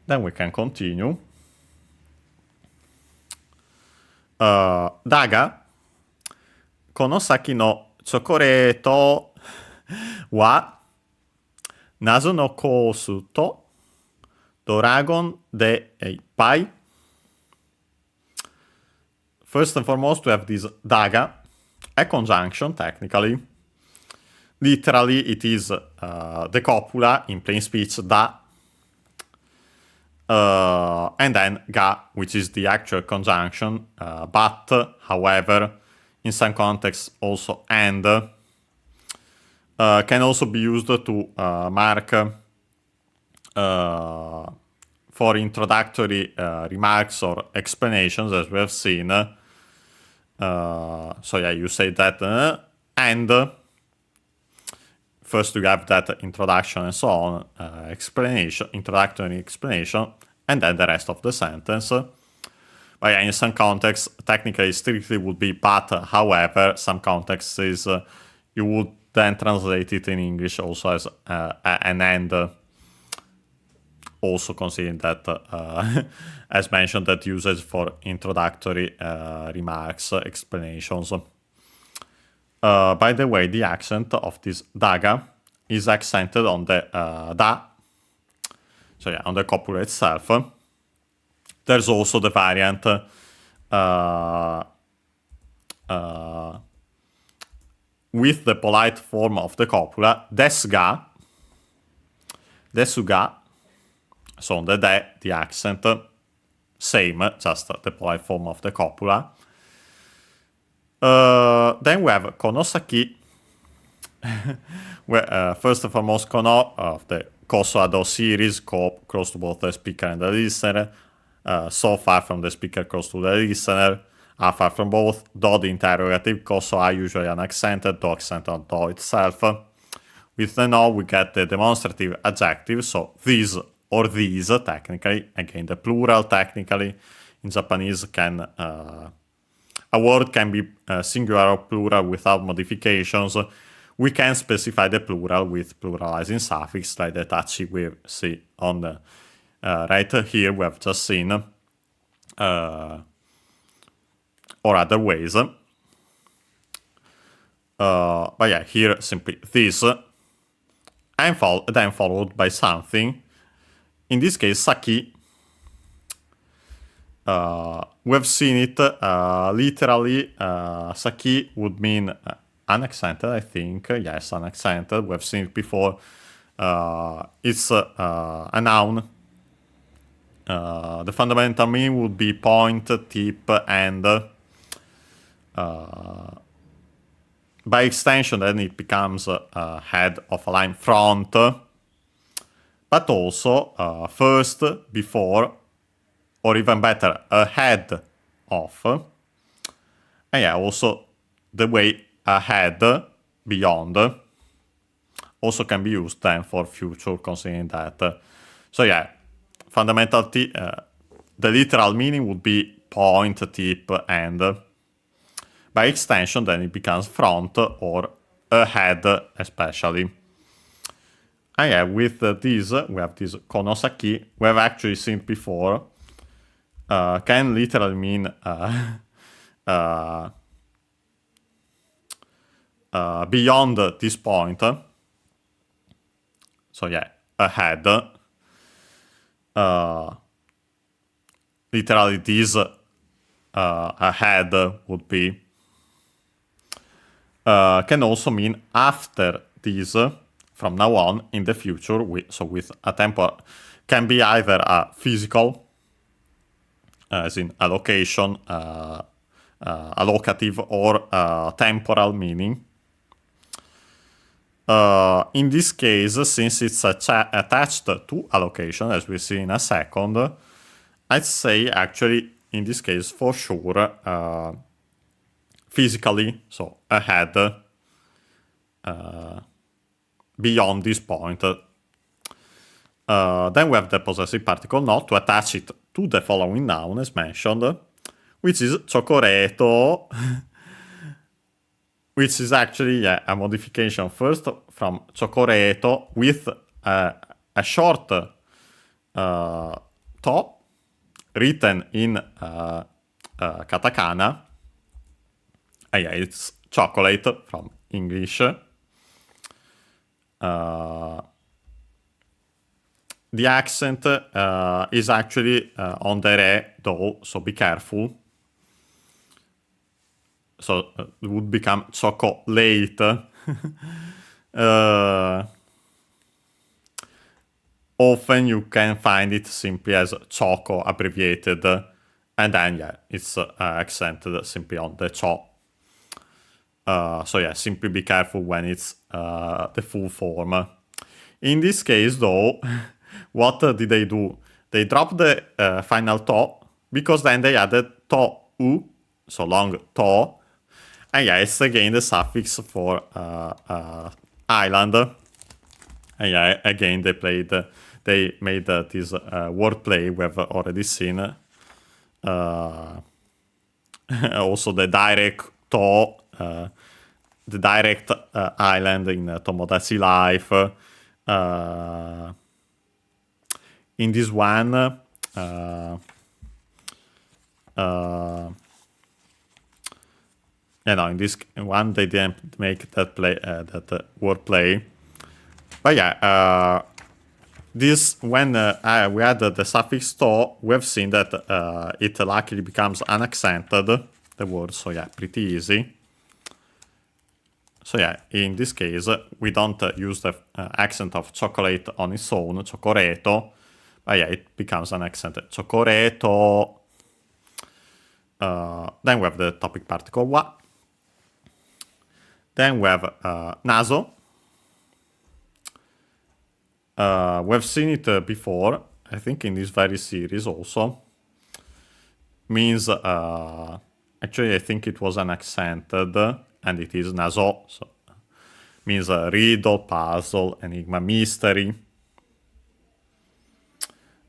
Then we can continue. Daga, konosaki no chocolate wa nazo no kousu to Dragon de ippai. First and foremost, we have this daga, a conjunction technically. Literally, it is the copula, in plain speech, da, and then ga, which is the actual conjunction, but, however, in some contexts also and, can also be used to mark for introductory remarks or explanations, as we have seen. So yeah, you say that and first you have that introduction and so on, explanation, introductory explanation, and then the rest of the sentence. But yeah, in some contexts, technically strictly would be but, however, some contexts is you would then translate it in English also as an and. Also considering that, as mentioned, that uses for introductory remarks, explanations. By the way, the accent of this daga is accented on the da, so yeah, on the copula itself. There's also the variant with the polite form of the copula, desuga, so on the de, the accent, same, just the polite form of the copula. Then we have konosaki, where first and foremost kono of the koso ado series, close to both the speaker and the listener, so far from the speaker, close to the listener, far from both, do the interrogative, koso are usually unaccented, do accent on do itself. With the no, we get the demonstrative adjective, so these or these, technically, again, the plural, technically, in Japanese, can a word can be singular or plural without modifications. We can specify the plural with pluralizing suffix, like the tachi we see on the right here, we have just seen, or other ways. But yeah, here, simply this, and then followed by something. In this case, saki, we've seen it literally, saki would mean unaccented, I think. Yes, unaccented. We've seen it before. It's a noun. The fundamental meaning would be point, tip, and by extension, then it becomes head of a line, front. But also first, before, or even better, ahead of. And yeah, also the way ahead, beyond, also can be used then for future, considering that. So yeah, fundamental, the literal meaning would be point, tip, and. by extension, then it becomes front or ahead, especially. And yeah, with this, we have this konosaki, we have actually seen before, can literally mean beyond this point. So yeah, ahead. Literally this ahead would be, can also mean after this, from now on, in the future, so with a temporal, can be either a physical, as in a location, allocative, or temporal meaning. In this case, since it's attached to a location, as we see in a second, I'd say actually, in this case, for sure, physically, so ahead, beyond this point. Then we have the possessive particle not to attach it to the following noun, as mentioned, which is chocoreto, which is actually a modification first from chocoreto with a short to written in katakana. Yeah, it's chocolate from English. The accent is actually on the re, though, so be careful. So it would become chocolate. Often you can find it simply as choco abbreviated, and then yeah, it's accented simply on the cho. So yeah, simply be careful when it's the full form. In this case, though, what did they do? They dropped the final to, because then they added to u, so long to, and yeah, it's again the suffix for island. And yeah, again they made this wordplay we have already seen. Also the direct to, the direct island in Tomodachi Life. In this one, in this one they didn't make that wordplay. But yeah, this when we add the suffix to, we have seen that it luckily becomes unaccented, the word. So yeah, pretty easy. So yeah, in this case, we don't use the accent of chocolate on its own, chocoreto. But yeah, it becomes an accent, chocoreto. Then we have the topic particle wa. Then we have naso. We've seen it before, I think in this very series also. Means, actually I think it was unaccented, and it is naso, so means riddle, puzzle, enigma, mystery.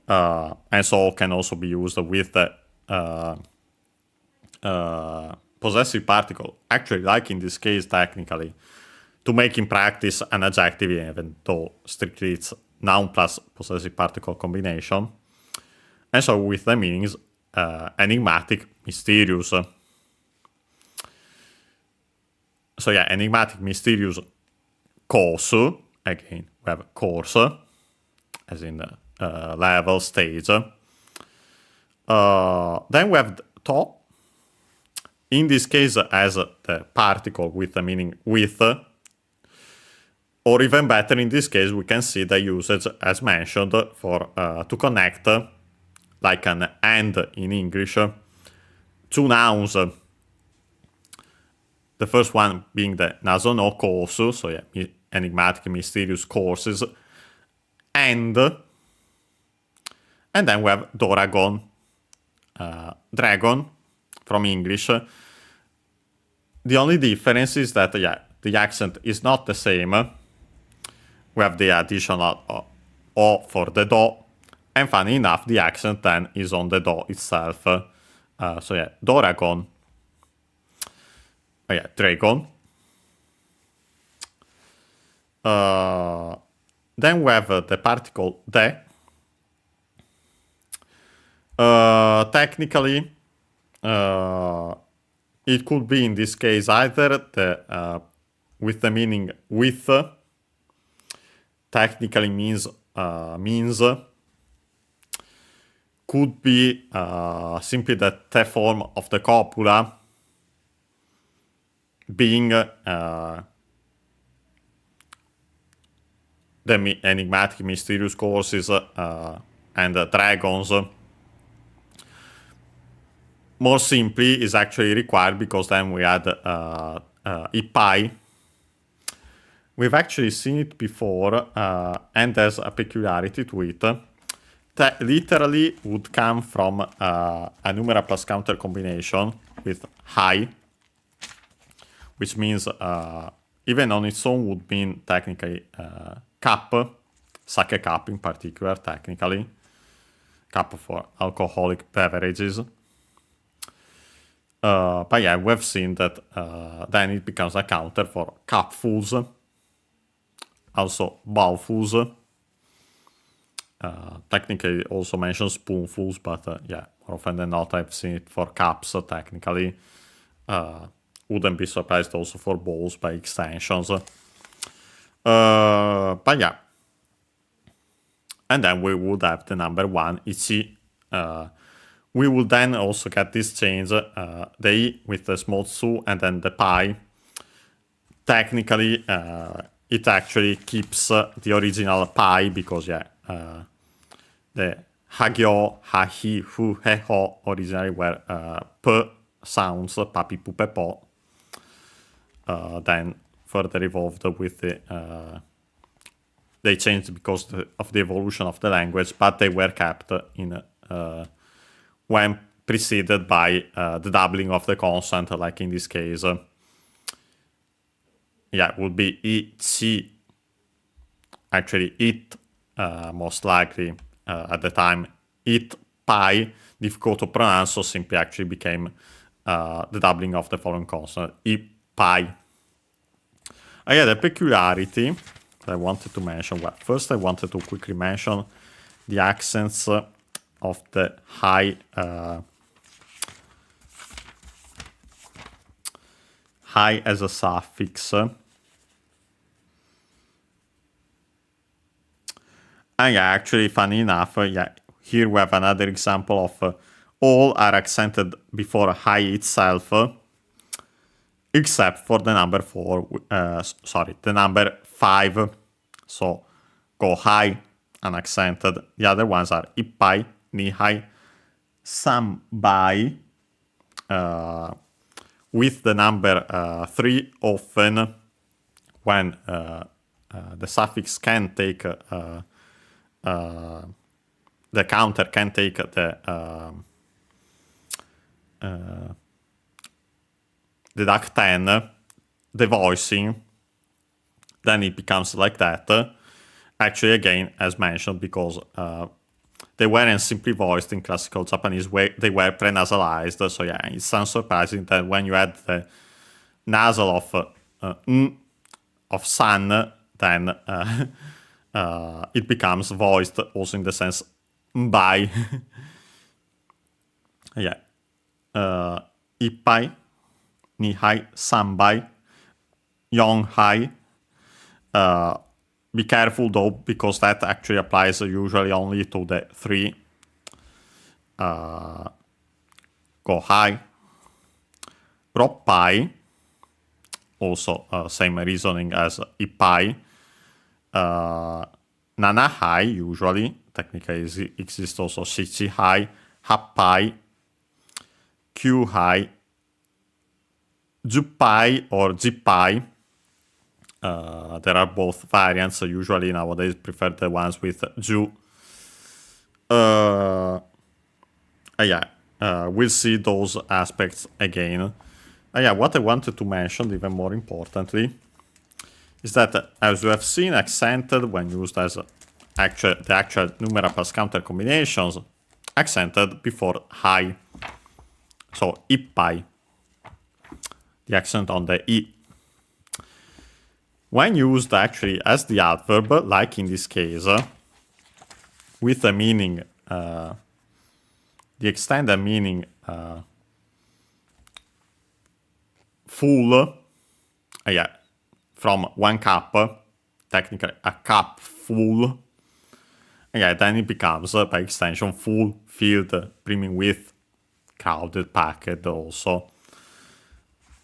And so can also be used with the possessive particle, actually like in this case technically, to make in practice an adjective, even though strictly it's noun plus possessive particle combination. And so with the meanings enigmatic, mysterious. So yeah, enigmatic, mysterious, course. Again, we have course, as in level, stage. Then we have to. In this case, as the particle with the meaning with. Or even better, in this case, we can see the usage, as mentioned, for to connect, like an and in English, two nouns. The first one being the naso no course, so yeah, enigmatic, mysterious courses, and then we have doragon, dragon, from English. The only difference is that, yeah, the accent is not the same. We have the additional O for the do, and funny enough, the accent then is on the do itself. So yeah, doragon. dragon. Then we have the particle de. Technically, it could be in this case either the with the meaning with. Technically means could be simply the te form of the copula being the enigmatic mysterious courses and dragons. More simply is actually required because then we add ipai. We've actually seen it before, and there's a peculiarity to it. That literally would come from a numeral plus counter combination with high, which means even on its own would mean technically cup, sake cup in particular, technically. Cup for alcoholic beverages. But yeah, we've seen that then it becomes a counter for cupfuls. Also, bowlfuls. Technically, it also mentions spoonfuls, but yeah, more often than not, I've seen it for cups. Technically, wouldn't be surprised also for bowls by extensions. But yeah, and then we would have the number 1 ichi. We will then also get this change, the I with the small su and then the pi. Technically, it actually keeps the original pi because, yeah, the hagyo, hahi, hu, he, ho originally were p sounds, papi, pu, pe, po. Then further evolved with the... they changed because of the evolution of the language, but they were kept in... when preceded by the doubling of the consonant, like in this case. Yeah, would be I-chi. Actually, it, most likely, at the time. It, pi, difficult to pronounce, so simply actually became the doubling of the following consonant. I, pi. Yeah, the peculiarity that I wanted to mention. Well, first I wanted to quickly mention the accents of the high as a suffix. And yeah, actually, funny enough, yeah, here we have another example of all are accented before high itself, except for the number 4, the number 5. So go high, unaccented. The other ones are ipai, nihai, sambai, with the number 3 often when the suffix can take the counter can take the deduct 10, the voicing, then it becomes like that. Actually, again, as mentioned, because they weren't simply voiced in classical Japanese, they were prenasalized. So yeah, it's unsurprising that when you add the nasal of san, then it becomes voiced also in the sense by. Yeah. Ippai, nihai, sambai, yonghai. Be careful though, because that actually applies usually only to the 3. Go high. Roppai, also same reasoning as ippai. Nanahai, usually, technically exists also shichi high, happai, q high, juppai or jippai. There are both variants. Usually nowadays prefer the ones with ju. Yeah, we'll see those aspects again. Yeah, what I wanted to mention, even more importantly, is that as we have seen, accented when used as the actual numeral plus counter combinations, accented before high. So ippai. the accent on the E. When used actually as the adverb, like in this case, with the meaning, the extended meaning full, from 1 cup, technically a cup full, then it becomes, by extension, full, filled, brimming with, crowded, packed also.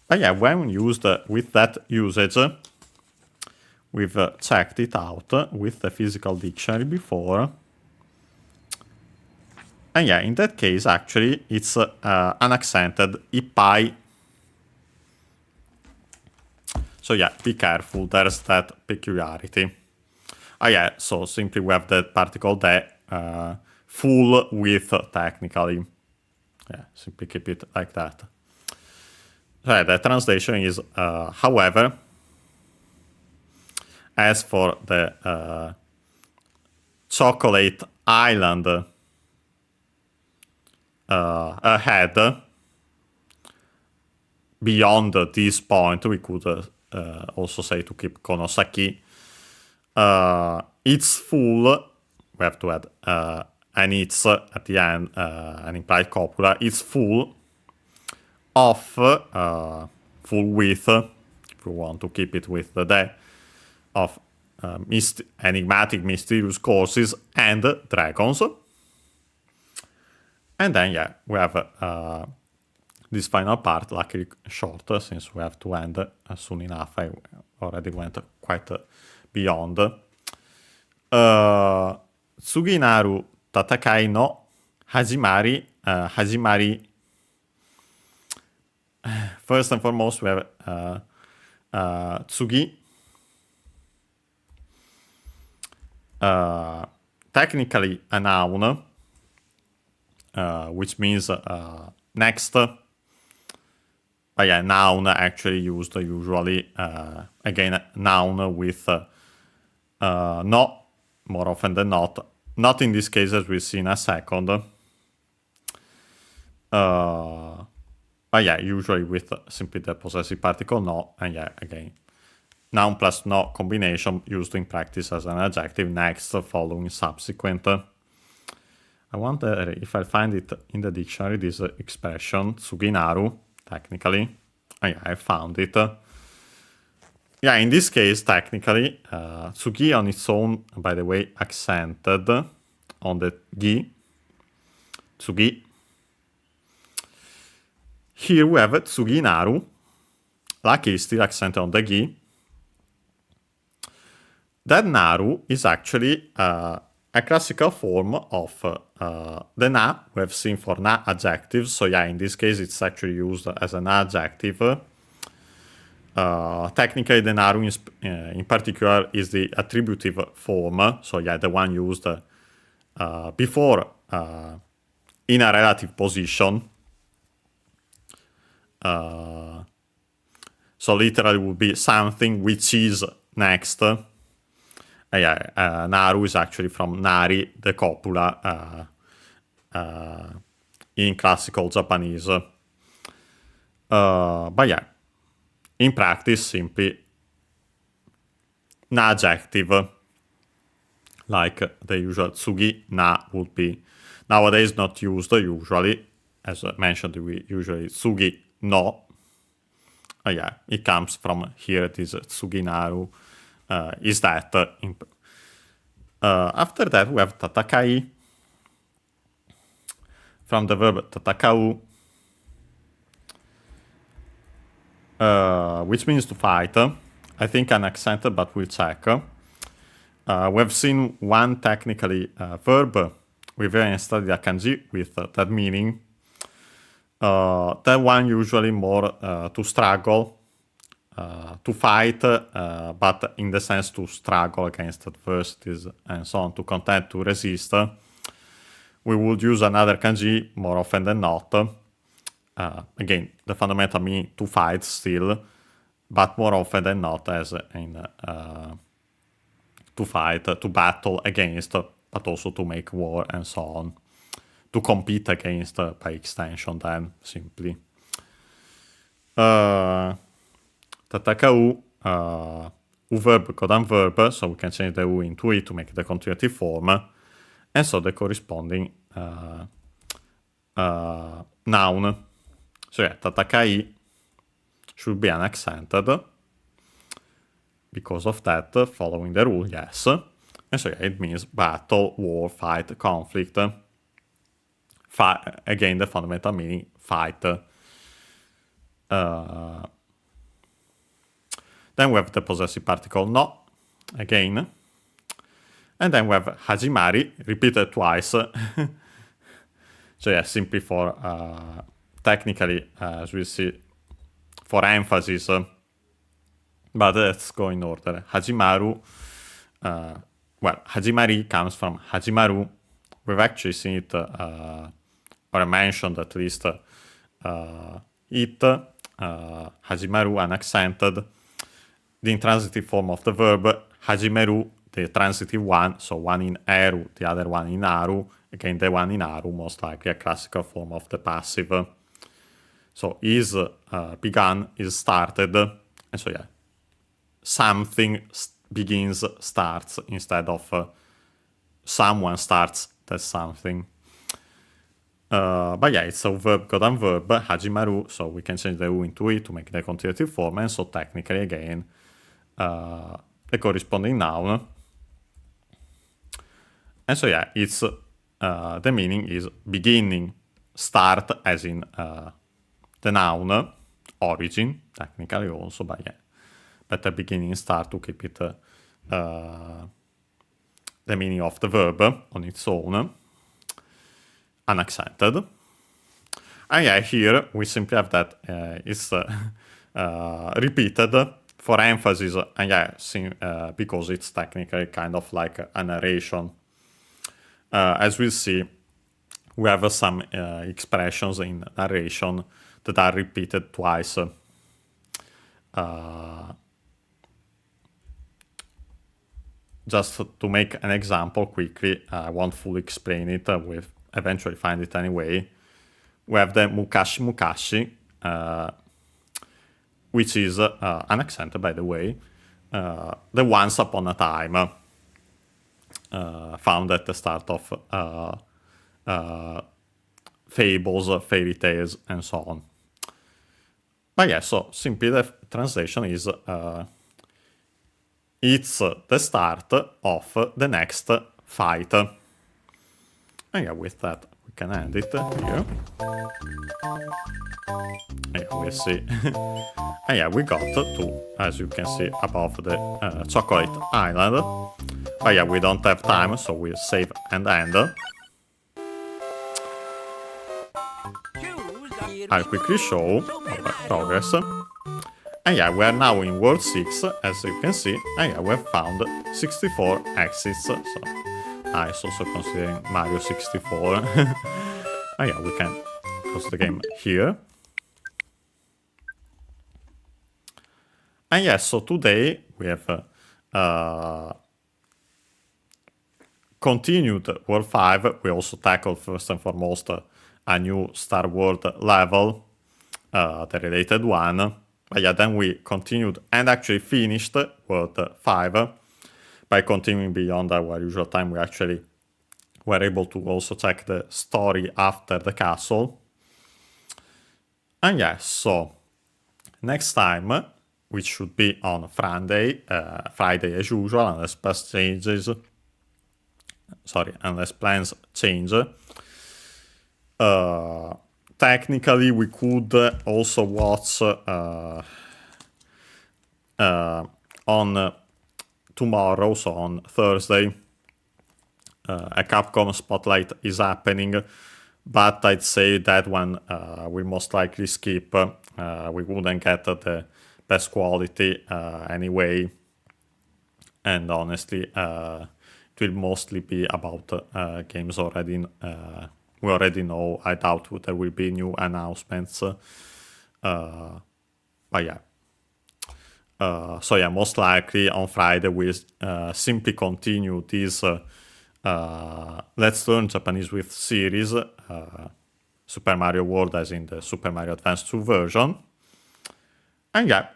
But when used with that usage, we've checked it out with the physical dictionary before. And in that case, actually, it's unaccented ipai. So be careful, there's that peculiarity. So simply we have that particle de, full with, technically. Simply keep it like that. So the translation is, however, as for the chocolate island ahead, beyond this point, we could also say to keep Konosaki. It's full, we have to add an it's at the end, an implied copula. It's full of, full with, if we want to keep it with the de, of enigmatic, mysterious courses and dragons. And then, we have this final part, luckily short, since we have to end soon enough. I already went quite beyond. Tsuginaru tatakai no hajimari. First and foremost, we have tsugi. Technically a noun, which means next. But noun actually used usually, again, noun with no, more often than not. Not in this case, as we'll see in a second. But usually with simply the possessive particle no, and again, noun plus no combination used in practice as an adjective, next, following, subsequent. I wonder if I find it in the dictionary, this expression, tsuginaru, technically. I found it. In this case, technically, tsugi on its own, by the way, accented on the gi. Tsugi. Here we have tsuginaru. Luckily, still accented on the gi. That naru is actually a classical form of the na we have seen for na adjectives. So in this case, it's actually used as an adjective. Technically, the naru in particular is the attributive form. So the one used before in a relative position. So literally would be something which is next. Naru is actually from nari, the copula, in classical Japanese. But in practice, simply na adjective, like the usual tsugi na would be nowadays not used usually. As I mentioned, we usually tsugi no. It comes from here, this tsuginaru. Is that. After that, we have tatakai, from the verb tatakau, which means to fight. I think unaccented, but we'll check. We've seen one technically verb. We've even studied a kanji with that meaning. That one usually more to struggle. To fight, but in the sense to struggle against adversities and so on, to contend, to resist. We would use another kanji more often than not. Again, the fundamental meaning to fight still, but more often than not as in to fight, to battle against, but also to make war and so on. To compete against, by extension then, simply. tataka u, u verb codan verb, so we can change the u into i to make the continuative form, and so the corresponding noun. So yeah, tataka i should be unaccented. Because of that, following the rule, yes. And so yeah, it means battle, war, fight, conflict. Again, the fundamental meaning, fight. Then we have the possessive particle no, again. And then we have hajimari, repeated twice. So yeah, simply for, technically, as we see, for emphasis. But let's go in order. Hajimaru, hajimari comes from hajimaru. We've actually seen it, or mentioned at least, hajimaru unaccented. The intransitive form of the verb, hajimeru, the transitive one, so one in eru, the other one in aru. Again, the one in aru, most likely a classical form of the passive. So is begun, is started, and so yeah. Something begins, starts, instead of someone starts, that's something. But yeah, it's a verb codan verb, hajimaru, so we can change the u into i to make the continuative form, and so technically, again, the corresponding noun. And so yeah, it's the meaning is beginning, start, as in the noun, origin, technically also, but yeah. Better beginning start to keep it the meaning of the verb on its own, unaccented. And yeah, here we simply have that it's repeated for emphasis, and yeah, because it's technically kind of like a narration. As we'll see, we have some expressions in narration that are repeated twice. Just to make an example quickly, I won't fully explain it, we'll eventually find it anyway. We have the mukashi mukashi, which is unaccented, by the way, the once upon a time, found at the start of fables, fairy tales, and so on. But yeah, so simply the translation is it's the start of the next fight. And yeah, with that, we can end it here. And yeah, we see. And yeah, we got to, as you can see, above the chocolate island. But yeah, we don't have time, so we'll save and end. I'll quickly show our progress. And yeah, we are now in World 6, as you can see, and yeah, we have found 64 exits, so nice, also considering Mario 64. And yeah, we can close the game here. And yeah, so today we have continued World 5. We also tackled, first and foremost, a new Star World level, the related one. But yeah, then we continued and actually finished World 5. By continuing beyond our usual time, we actually were able to also check the story after the castle. And yeah, so next time, which should be on Friday as usual, unless plans change. Technically, we could also watch on tomorrow, so on Thursday, a Capcom Spotlight is happening, but I'd say that one we most likely skip. We wouldn't get the best quality anyway, and honestly, it will mostly be about games already we already know. I doubt there will be new announcements. But yeah. So yeah, most likely on Friday we'll simply continue this Let's Learn Japanese with series, Super Mario World as in the Super Mario Advance 2 version. And yeah,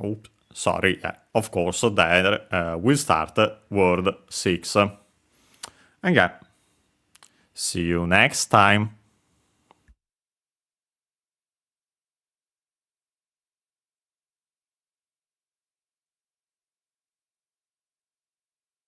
oops, sorry, yeah, of course, then we'll start World 6. And yeah, see you next time.